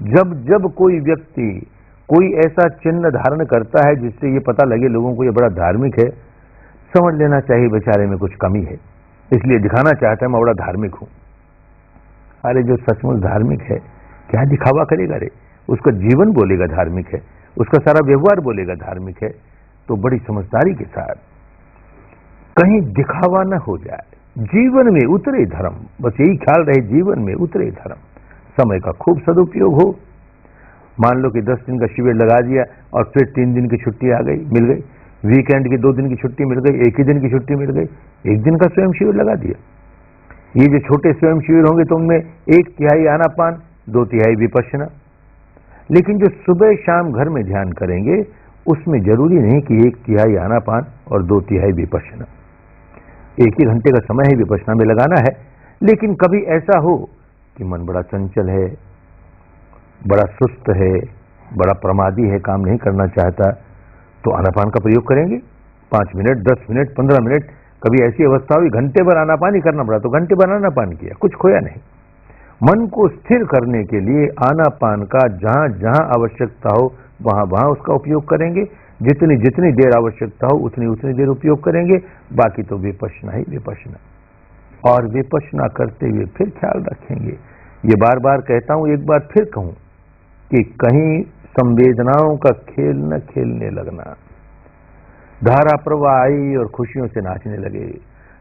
जब जब कोई व्यक्ति कोई ऐसा चिन्ह धारण करता है जिससे ये पता लगे लोगों को ये बड़ा धार्मिक है, समझ लेना चाहिए बेचारे में कुछ कमी है, इसलिए दिखाना चाहता है मैं बड़ा धार्मिक हूं। अरे जो सचमुच धार्मिक है क्या दिखावा करेगा? रे उसका जीवन बोलेगा धार्मिक है, उसका सारा व्यवहार बोलेगा धार्मिक है। तो बड़ी समझदारी के साथ, कहीं दिखावा न हो जाए, जीवन में उतरे धर्म, बस यही ख्याल रहे, जीवन में उतरे धर्म। समय का खूब सदुपयोग हो। मान लो कि 10 दिन का शिविर लगा दिया और फिर 3 दिन की छुट्टी आ गई, मिल गई, वीकेंड की 2 दिन की छुट्टी मिल गई, 1 ही दिन की छुट्टी मिल गई, 1 दिन का स्वयं शिविर लगा दिया। ये जो छोटे स्वयं शिविर होंगे तो उनमें 1/3 आनापान, 2/3 विपश्यना। लेकिन जो सुबह शाम घर में ध्यान करेंगे उसमें जरूरी नहीं कि 1/3 आनापान और 2/3 विपश्यना। 1 ही घंटे का समय ही विपश्यना में लगाना है। लेकिन कभी ऐसा हो कि मन बड़ा चंचल है, बड़ा सुस्त है, बड़ा प्रमादी है, काम नहीं करना चाहता, तो आनापान का प्रयोग करेंगे। 5 मिनट, 10 मिनट, 15 मिनट। कभी ऐसी अवस्था हुई घंटे भर आनापान ही करना पड़ा तो घंटे भर आनापान किया, कुछ खोया नहीं। मन को स्थिर करने के लिए आनापान का जहां जहां आवश्यकता हो वहां वहां उसका उपयोग करेंगे। जितनी जितनी देर आवश्यकता हो उतनी उतनी देर उपयोग करेंगे। बाकी तो विपश्यना ही विपश्यना, और विपश्यना करते हुए फिर ख्याल रखेंगे। ये बार बार कहता हूं, एक बार फिर कहूं कि कहीं संवेदनाओं का खेल न खेलने लगना। धारा प्रवाह आई और खुशियों से नाचने लगे,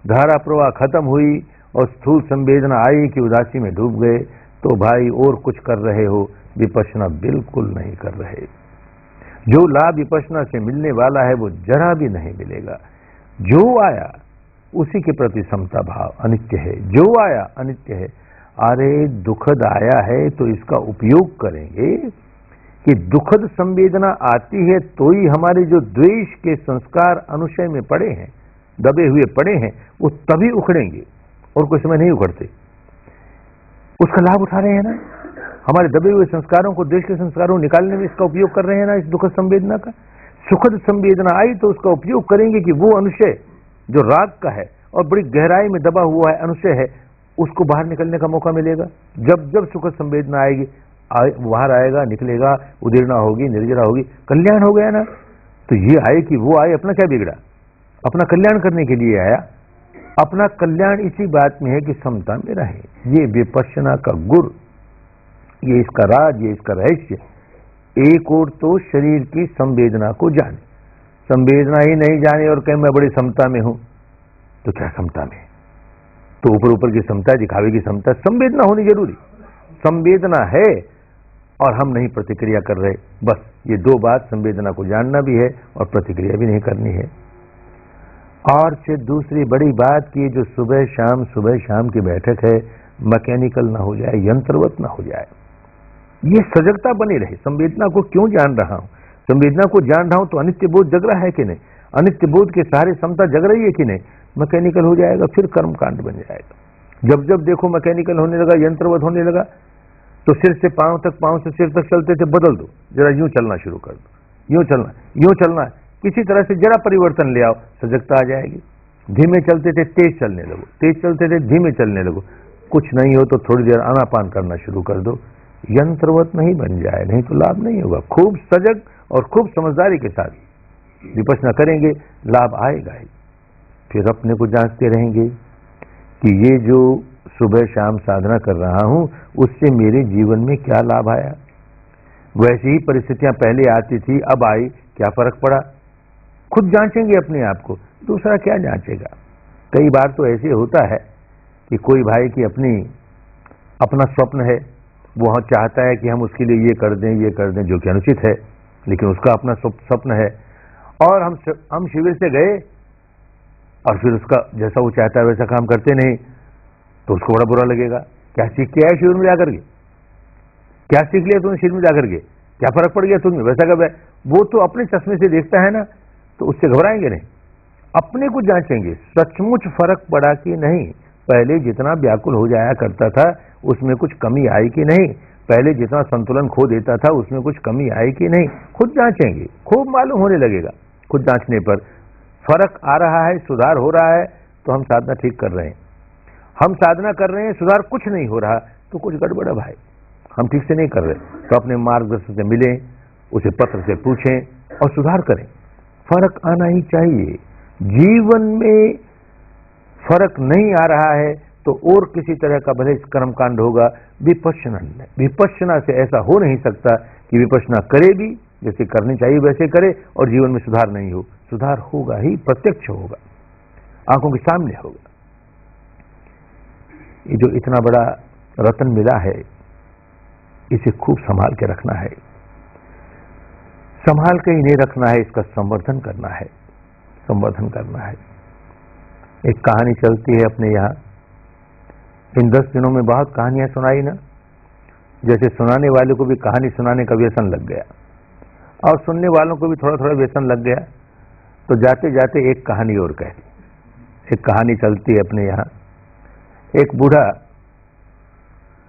धारा प्रवाह खत्म हुई और स्थूल संवेदना आई कि उदासी में डूब गए, तो भाई और कुछ कर रहे हो, विपश्यना बिल्कुल नहीं कर रहे। जो लाभ विपश्यना से मिलने वाला है वो जरा भी नहीं मिलेगा। जो आया उसी के प्रति समता भाव, अनित्य है, जो आया अनित्य है। अरे दुखद आया है तो इसका उपयोग करेंगे कि दुखद संवेदना आती है तो ही हमारे जो द्वेष के संस्कार अनुशय में पड़े हैं, दबे हुए पड़े हैं, वो तभी उखड़ेंगे और कोई समय नहीं उखड़ते। उसका लाभ उठा रहे हैं ना, हमारे दबे हुए संस्कारों को, द्वेष के संस्कारों को निकालने में इसका उपयोग कर रहे हैं ना, इस दुखद संवेदना का। सुखद संवेदना आई तो उसका उपयोग करेंगे कि वो अनुशय जो राग का है और बड़ी गहराई में दबा हुआ है, अनुशय है, उसको बाहर निकलने का मौका मिलेगा। जब जब सुखद संवेदना आएगी, बाहर आएगा, निकलेगा, उदीर्णा होगी, निर्जरा होगी, कल्याण हो गया ना। तो ये आए कि वो आए, अपना क्या बिगड़ा, अपना कल्याण करने के लिए आया। अपना कल्याण इसी बात में है कि समता में रहे। ये विपश्यना का गुर, ये इसका राज, ये इसका रहस्य। एक और तो शरीर की संवेदना को जाने, संवेदना ही नहीं जाने और कहे मैं बड़ी समता में हूं, तो क्या समता में? तो ऊपर ऊपर की समता, दिखावे की समता, संवेदना होनी जरूरी। संवेदना है और हम नहीं प्रतिक्रिया कर रहे, बस ये दो बात, संवेदना को जानना भी है और प्रतिक्रिया भी नहीं करनी है। और फिर दूसरी बड़ी बात कि जो सुबह शाम की बैठक है, मैकेनिकल ना हो जाए, यंत्रवत ना हो जाए। ये सजगता बनी रहे। संवेदना को क्यों जान रहा हूं? संवेदना को जान रहा हूं तो अनित्य बोध जग रहा है कि नहीं? अनित्य बोध के सहारे समता जग रही है कि नहीं? मैकेनिकल हो जाएगा, फिर कर्मकांड बन जाएगा। जब जब देखो मैकेनिकल होने लगा, यंत्रवत होने लगा, तो सिर से पांव तक, पांव से सिर तक चलते थे, बदल दो, जरा यूं चलना शुरू कर दो, यूं चलना, किसी तरह से जरा परिवर्तन ले आओ, सजगता आ जाएगी। धीमे चलते थे, तेज चलने लगो, तेज चलते थे, धीमे चलने लगो। कुछ नहीं हो तो थोड़ी देर आनापान करना शुरू कर दो। यंत्रवत नहीं बन जाए, नहीं तो लाभ नहीं होगा। खूब सजग और खूब समझदारी के साथ विपश्यना करेंगे, लाभ आएगा ही। फिर अपने को जांचते रहेंगे कि ये जो सुबह शाम साधना कर रहा हूं, उससे मेरे जीवन में क्या लाभ आया। वैसी ही परिस्थितियां पहले आती थी, अब आई, क्या फर्क पड़ा? खुद जांचेंगे अपने आप को, दूसरा क्या जांचेगा। कई बार तो ऐसे होता है कि कोई भाई की अपना स्वप्न है, वो चाहता है कि हम उसके लिए ये कर दें, जो कि अनुचित है, लेकिन उसका अपना स्वप्न है। और हम शिविर से गए और फिर उसका जैसा वो चाहता है वैसा काम करते नहीं, तो उसको बड़ा बुरा लगेगा। क्या सीख के आया शिविर में जाकर के? क्या सीख लिया तुमने शिविर में जाकर के? क्या फर्क पड़ गया तुम्हें? वैसा कब है? वो तो अपने चश्मे से देखता है ना, तो उससे घबराएंगे नहीं। अपने को जांचेंगे, सचमुच फर्क पड़ा कि नहीं? पहले जितना व्याकुल हो जाया करता था उसमें कुछ कमी आई कि नहीं? पहले जितना संतुलन खो देता था उसमें कुछ कमी आई कि नहीं? खुद जांचेंगे, खूब मालूम होने लगेगा। खुद जांचने पर फर्क आ रहा है, सुधार हो रहा है, तो हम साधना ठीक कर रहे हैं। हम साधना कर रहे हैं, सुधार कुछ नहीं हो रहा, तो कुछ गड़बड़ है भाई, हम ठीक से नहीं कर रहे। तो अपने मार्गदर्शक से मिलें, उसे पत्र से पूछें और सुधार करें। फर्क आना ही चाहिए। जीवन में फर्क नहीं आ रहा है तो और किसी तरह का भले कर्मकांड होगा, विपश्यना से ऐसा हो नहीं सकता कि विपश्यना करे भी, जैसे करनी चाहिए वैसे करे, और जीवन में सुधार नहीं हो। सुधार होगा ही, प्रत्यक्ष होगा, आंखों के सामने होगा। ये जो इतना बड़ा रत्न मिला है, इसे खूब संभाल के रखना है। संभाल के ही नहीं रखना है, इसका संवर्धन करना है, संवर्धन करना है। एक कहानी चलती है अपने यहाँ, इन 10 दिनों में बहुत कहानियां सुनाई ना, जैसे सुनाने वाले को भी कहानी सुनाने का व्यसन लग गया और सुनने वालों को भी थोड़ा थोड़ा व्यसन लग गया। तो जाते जाते एक कहानी और कह दी। एक कहानी चलती है अपने यहाँ, एक बूढ़ा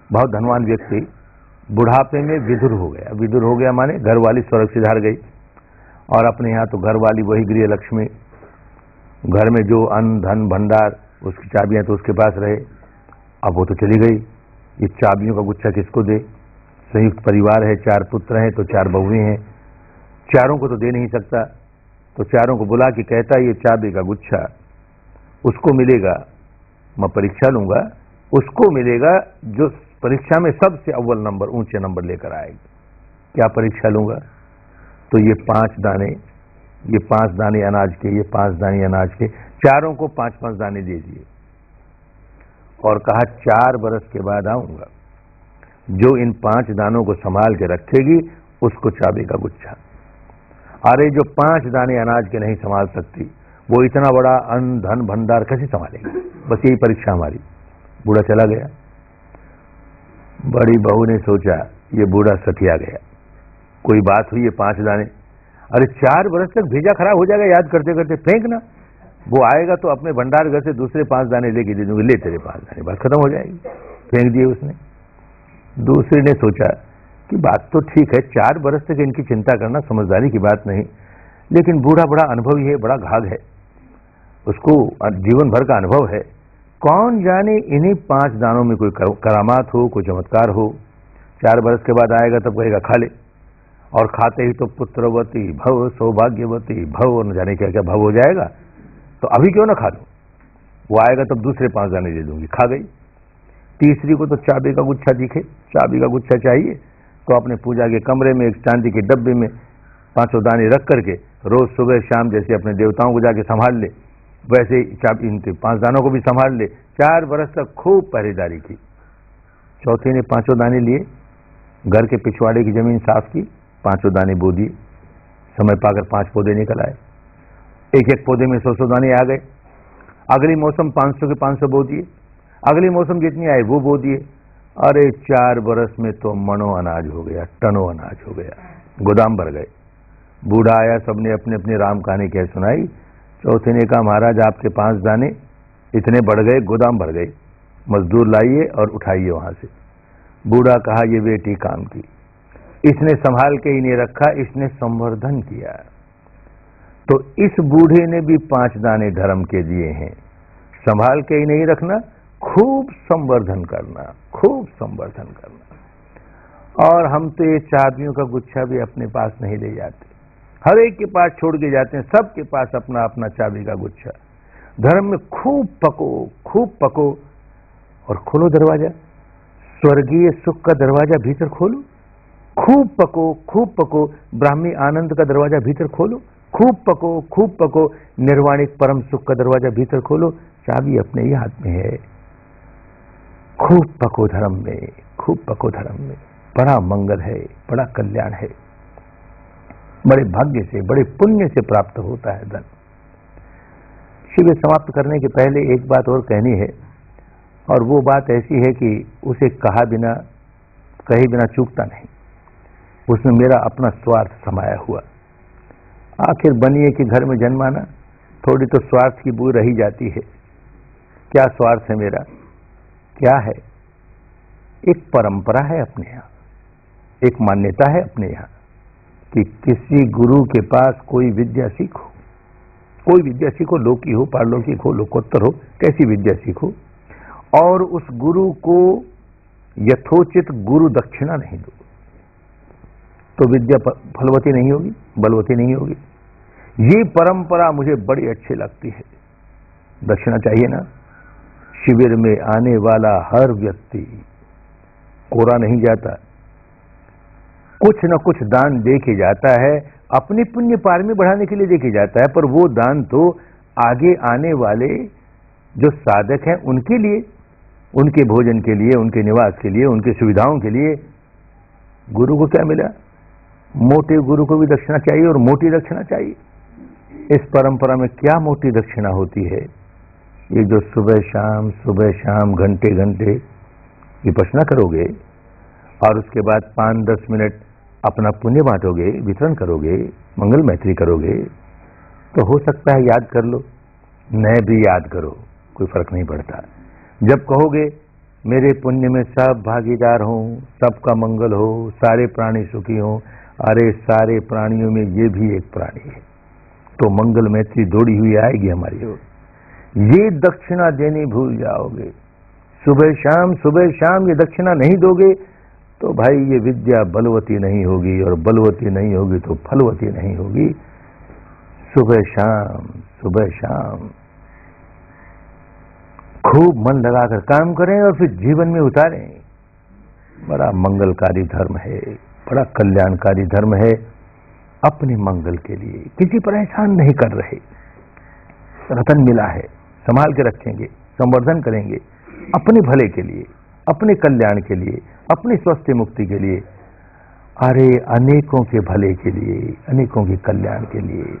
बहुत धनवान व्यक्ति बुढ़ापे में विधुर हो गया। विधुर हो गया माने घर वाली स्वर्ग सिधार गई, और अपने यहाँ तो घर वाली वही गृह लक्ष्मी, घर में जो अन्न धन भंडार, उसकी चाबियां तो उसके पास रहे। अब वो तो चली गई, ये चाबियों का गुच्छा किसको दे? संयुक्त परिवार है, 4 पुत्र हैं तो 4 बहुएं हैं, चारों को तो दे नहीं सकता। तो चारों को बुला के कहता है ये चाबी का गुच्छा उसको मिलेगा, मैं परीक्षा लूंगा, उसको मिलेगा जो परीक्षा में सबसे अव्वल नंबर, ऊंचे नंबर लेकर आएगी। क्या परीक्षा लूंगा? तो ये 5 दाने, ये 5 दाने अनाज के, ये 5 दाने अनाज के, चारों को 5-5 दाने दे दिए और कहा 4 बरस के बाद आऊंगा, जो इन 5 दानों को संभाल के रखेगी उसको चाबी का गुच्छा। अरे जो 5 दाने अनाज के नहीं संभाल सकती, वो इतना बड़ा अन्न धन भंडार कैसे संभालेगी? बस यही परीक्षा हमारी। बूढ़ा चला गया, बड़ी बहू ने सोचा ये बूढ़ा सठिया गया, कोई बात हुई है 5 दाने, अरे 4 बरस तक भेजा खराब हो जाएगा याद करते करते, फेंकना, वो आएगा तो अपने भंडार घर से दूसरे 5 दाने लेके दे दूंगी, ले तेरे 5 दाने, बात खत्म हो जाएगी। फेंक दिए उसने। दूसरे ने सोचा कि बात तो ठीक है, 4 बरस तक इनकी चिंता करना समझदारी की बात नहीं, लेकिन बूढ़ा बड़ा अनुभवी है, बड़ा घाघ है, उसको जीवन भर का अनुभव है, कौन जाने इन्हीं 5 दानों में कोई करामात हो, कोई चमत्कार हो। 4 बरस के बाद आएगा तब कहेगा खा ले, और खाते ही तो पुत्रवती भव, सौभाग्यवती भव, न जाने क्या क्या भव हो जाएगा, तो अभी क्यों ना खा लो। वो आएगा तब दूसरे 5 दाने दे दूंगी, खा गई। तीसरी को तो चाबी का गुच्छा दिखे, चाबी का गुच्छा चाहिए, तो अपने पूजा के कमरे में एक चांदी के डब्बे में 5 दाने रख करके रोज सुबह शाम जैसे अपने देवताओं को जाके संभाल ले, वैसे चाबी इनके 5 दानों को भी संभाल ले। 4 बरस तक खूब पहरेदारी की। चौथे ने 5 दाने लिए, घर के पिछवाड़े की जमीन साफ की, 5 दाने बो दिए, समय पाकर 5 पौधे निकल आए, एक एक पौधे में 100 दाने आ गए। अगली मौसम 500 के 500 बो दिए, अगली मौसम जितनी आए वो बो दिए। अरे 4 बरस में तो मणों अनाज हो गया, टनों अनाज हो गया, गोदाम भर गए। बूढ़ा आया, सबने अपने अपने राम कहानी कह सुनाई। चौथे ने कहा महाराज आपके 5 दाने इतने बढ़ गए, गोदाम भर गए, मजदूर लाइए और उठाइए वहां से। बूढ़ा कहा ये बेटी काम की, इसने संभाल के ही नहीं रखा, इसने संवर्धन किया। तो इस बूढ़े ने भी 5 दाने धर्म के दिए हैं, संभाल के ही नहीं रखना, खूब संवर्धन करना, खूब संवर्धन करना। और हम तो ये चाबियों का गुच्छा भी अपने पास नहीं ले जाते, हर एक के पास छोड़ के जाते हैं, सबके पास अपना अपना चाबी का गुच्छा। धर्म में खूब पको और खोलो दरवाजा, स्वर्गीय सुख का दरवाजा भीतर खोलो, खूब पको ब्राह्मी आनंद का दरवाजा भीतर खोलो, खूब पको निर्वाणिक परम सुख का दरवाजा भीतर खोलो। चाबी अपने ही हाथ में है। खूब पको धर्म में, खूब पको धर्म में, बड़ा मंगल है, बड़ा कल्याण है, बड़े भाग्य से, बड़े पुण्य से प्राप्त होता है धन। शिविर समाप्त करने के पहले एक बात और कहनी है, और वो बात ऐसी है कि उसे कहे बिना चूकता नहीं। उसमें मेरा अपना स्वार्थ समाया हुआ। आखिर बनिए के घर में जन्माना, थोड़ी तो स्वार्थ की बू रही जाती है। क्या स्वार्थ है मेरा? क्या है? एक परंपरा है अपने यहाँ, एक मान्यता है अपने यहाँ कि किसी गुरु के पास कोई विद्या सीखो, कोई विद्या सीखो, लौकिक हो, पारलौकिक हो, लोकोत्तर हो, कैसी विद्या सीखो, और उस गुरु को यथोचित गुरु दक्षिणा नहीं दो तो विद्या फलवती नहीं होगी, बलवती नहीं होगी। ये परंपरा मुझे बड़ी अच्छी लगती है। दक्षिणा चाहिए ना। शिविर में आने वाला हर व्यक्ति कोरा नहीं जाता, कुछ न कुछ दान दे के जाता है, अपनी पुण्य पारमी बढ़ाने के लिए दे के जाता है, पर वो दान तो आगे आने वाले जो साधक हैं उनके लिए, उनके भोजन के लिए, उनके निवास के लिए, उनकी सुविधाओं के लिए। गुरु को क्या मिला? मोटे गुरु को भी दक्षिणा चाहिए और मोटी दक्षिणा चाहिए। इस परंपरा में क्या मोटी दक्षिणा होती है? ये जो सुबह शाम घंटे घंटे विपश्यना करोगे और उसके बाद 5-10 मिनट अपना पुण्य बांटोगे, वितरण करोगे, मंगल मैत्री करोगे, तो हो सकता है याद कर लो, नए भी याद करो, कोई फर्क नहीं पड़ता। जब कहोगे मेरे पुण्य में सब भागीदार हों, सबका मंगल हो, सारे प्राणी सुखी हों, अरे सारे प्राणियों में ये भी एक प्राणी है, तो मंगल मैत्री दौड़ी हुई आएगी हमारी ओर। ये दक्षिणा देनी भूल जाओगे, सुबह शाम ये दक्षिणा नहीं दोगे तो भाई ये विद्या बलवती नहीं होगी, और बलवती नहीं होगी तो फलवती नहीं होगी। सुबह शाम खूब मन लगाकर काम करें और फिर जीवन में उतारें। बड़ा मंगलकारी धर्म है, बड़ा कल्याणकारी धर्म है। अपने मंगल के लिए किसी पर एहसान नहीं कर रहे, रतन मिला है, संभाल के रखेंगे, संवर्धन करेंगे, अपने भले के लिए, अपने कल्याण के लिए, अपनी स्वस्थ मुक्ति के लिए, अरे अनेकों के भले के लिए, अनेकों के कल्याण के लिए।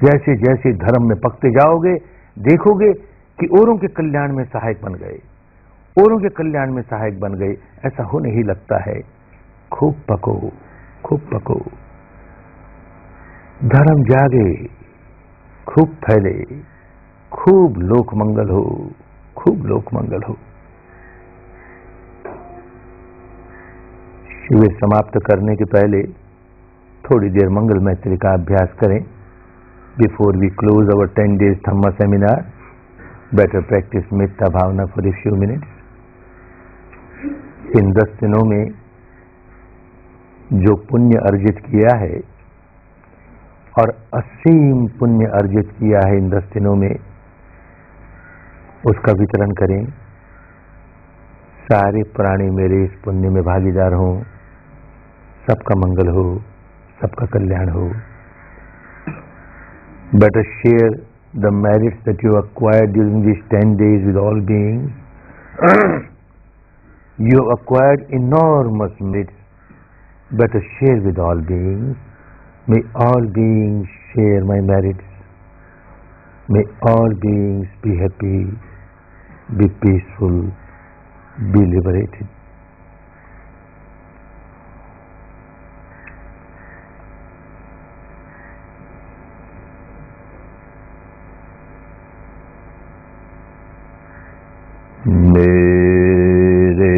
जैसे जैसे धर्म में पकते जाओगे, देखोगे कि औरों के कल्याण में सहायक बन गए, औरों के कल्याण में सहायक बन गए, ऐसा होने ही लगता है। खूब पको, खूब पको, धर्म जागे, खूब फैले, खूब लोक मंगल हो, खूब लोक मंगल हो। शिविर समाप्त करने के पहले थोड़ी देर मंगल मैत्री का अभ्यास करें। Before we close our 10 days Dhamma seminar, better practice metta bhavana for a few minutes. इन 10 दिनों में जो पुण्य अर्जित किया है और असीम पुण्य अर्जित किया है इन 10 दिनों में, उसका वितरण करें। सारे प्राणी मेरे इस पुण्य में भागीदार हों, सबका मंगल हो, सबका कल्याण हो। Better share the merits that you acquired during these 10 days with all beings. You have acquired enormous merits. Better share with all beings. May all beings share my merits. May all beings be happy, be peaceful, be liberated. मेरे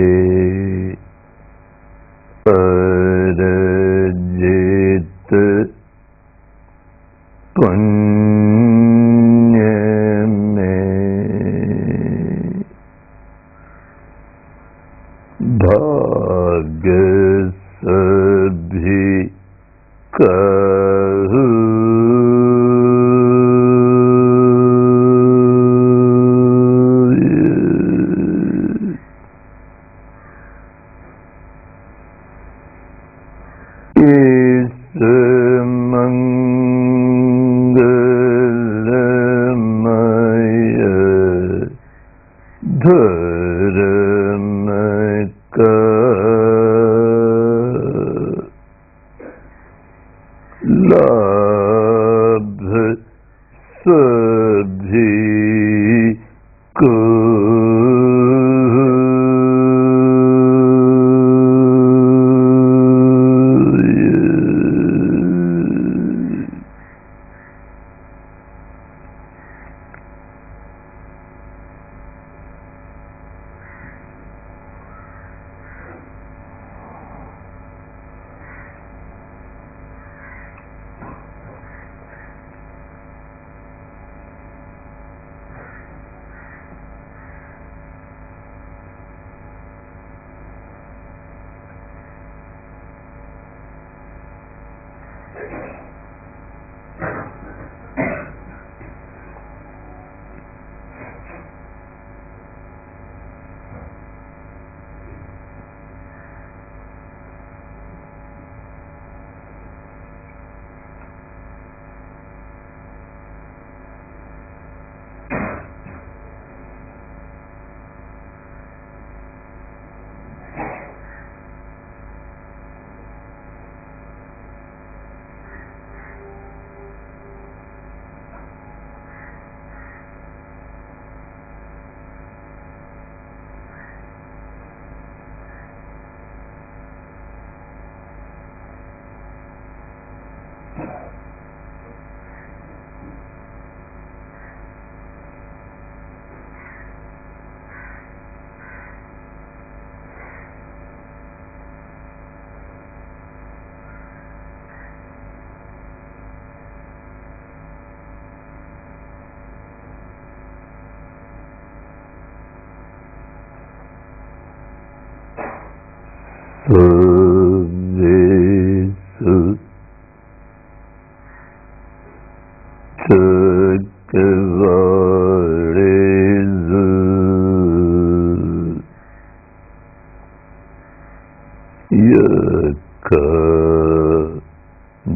अर्जित पुण्य में भाग्य सभी कहूँ। धर्म का लाभ सभी को।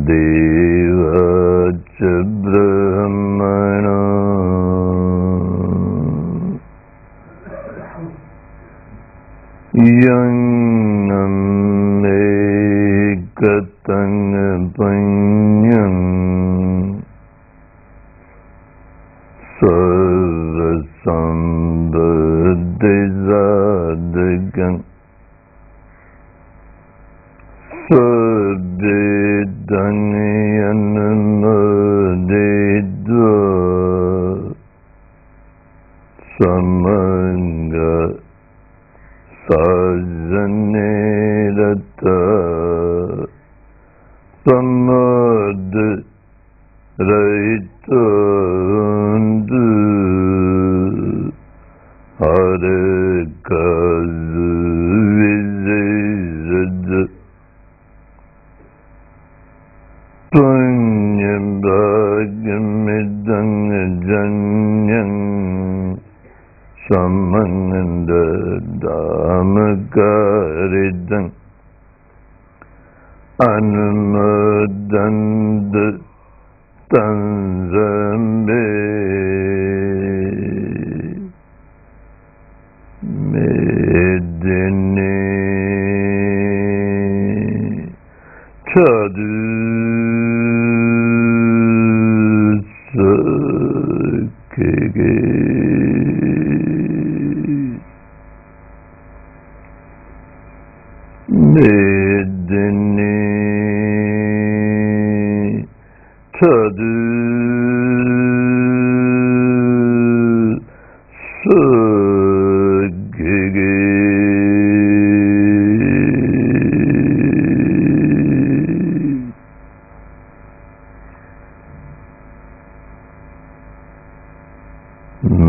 देवाच ब्रह्मणा यं एकतं पुण्यं सर्वसंबुद्धिसाधकं सद्विदन्यनुमोदित्वा समंग सजनेरता समद रहितंदु हर कज विजयद पुण्यं भाग्यमिदं जन्यं समंगदामकारिदं अनुमोदन्त तंजम्बे मेदिने चदु सके मेदिने चदु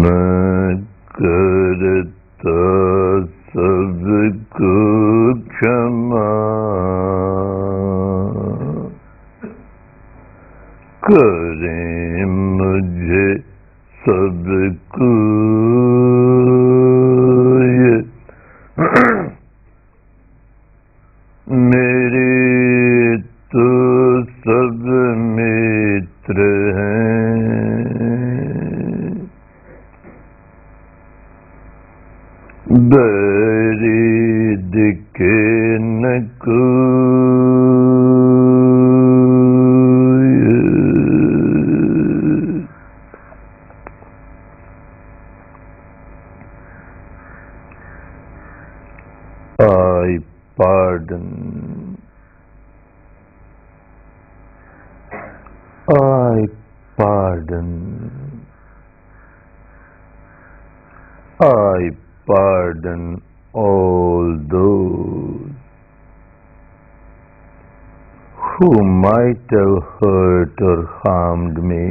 मैं करता सबको क्षमा करें मुझे सबको ये मेरे तो सब मित्र हैं बैरी दिखे न कोई I pardon I pardon I pardon all those who might have hurt or harmed me,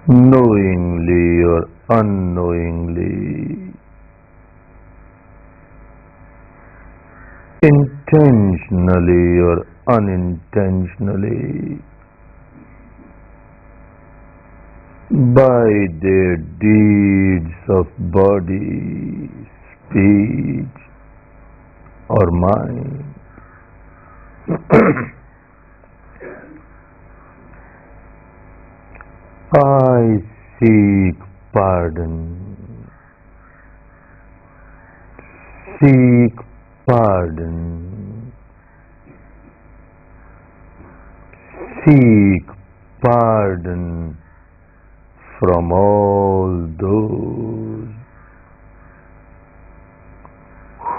knowingly or unknowingly, intentionally or unintentionally, by their deeds of body, speech, or mind. I seek pardon. Seek pardon. Seek pardon from all those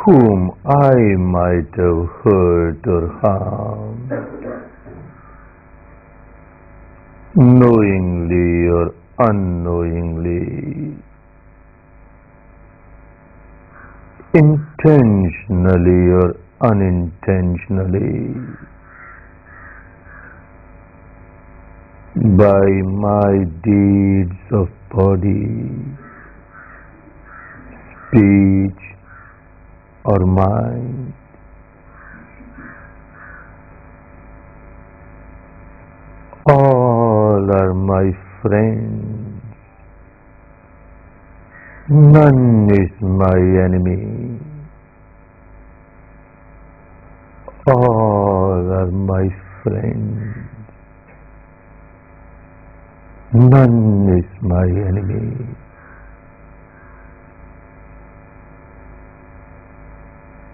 whom I might have hurt or harmed, knowingly or unknowingly, intentionally or unintentionally, by my deeds of body, speech, or mind. All are my friends. None is my enemy. All are my friends. None is my enemy.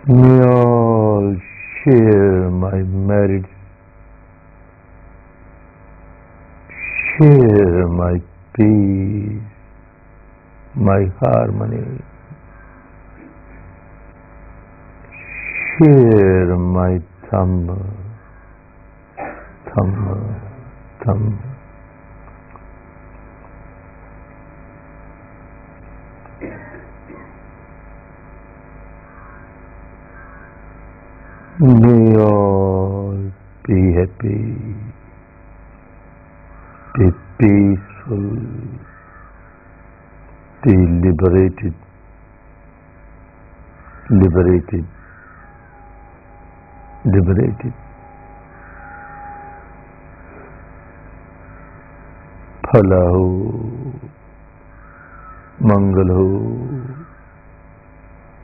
May all share my merits, share my peace, my harmony, share my Dhamma, Dhamma, Dhamma. May all be happy, be peaceful, be liberated, liberated, liberated. फला हो, मंगल हो,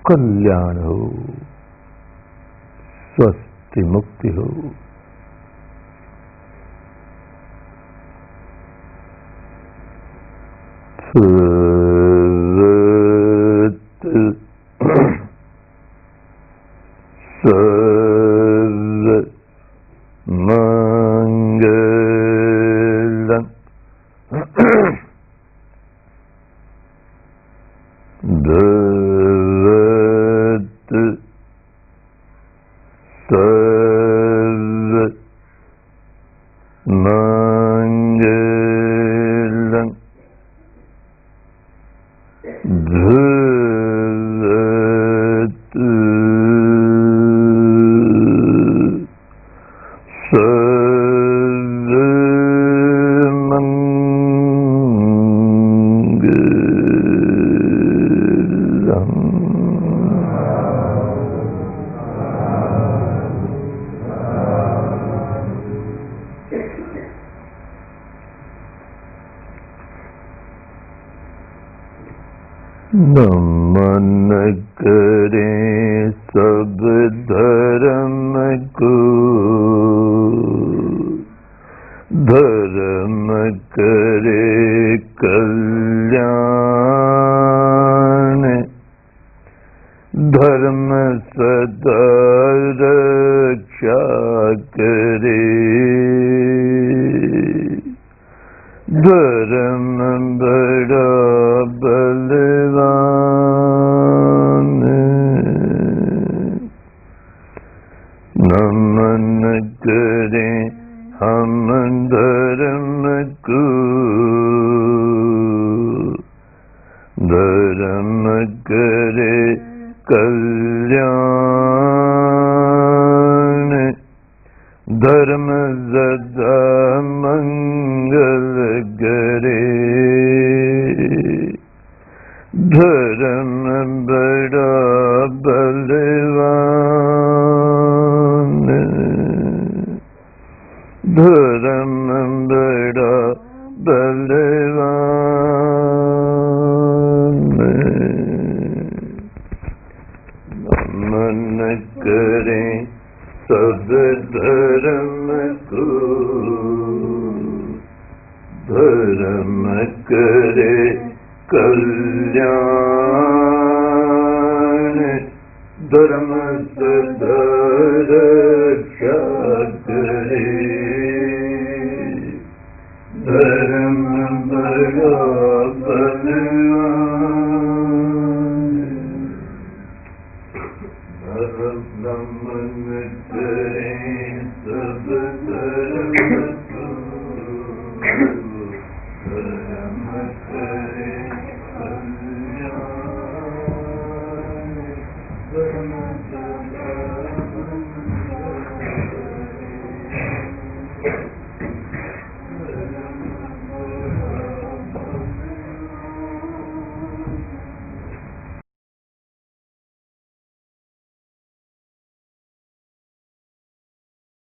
कल्याण हो, स्वस्थ मुक्ति हो। नमन करें सब धर्म को, धर्म करे कल्याण, धर्म सदा रक्षा करे, धर्म बड़ा बलवान। नमन करें हम धर्म को, धर्म करे कल्याण, धर्म सदा मंगल करे, धर्म बड़ा बलवान, धर्म बड़ा बलवान। नमन करें सब धर्म को, धर्म करे कल्याण, धर्म सदा रक्षा करे, धर्म बड़ा बलवान। नमन करें सब धर्म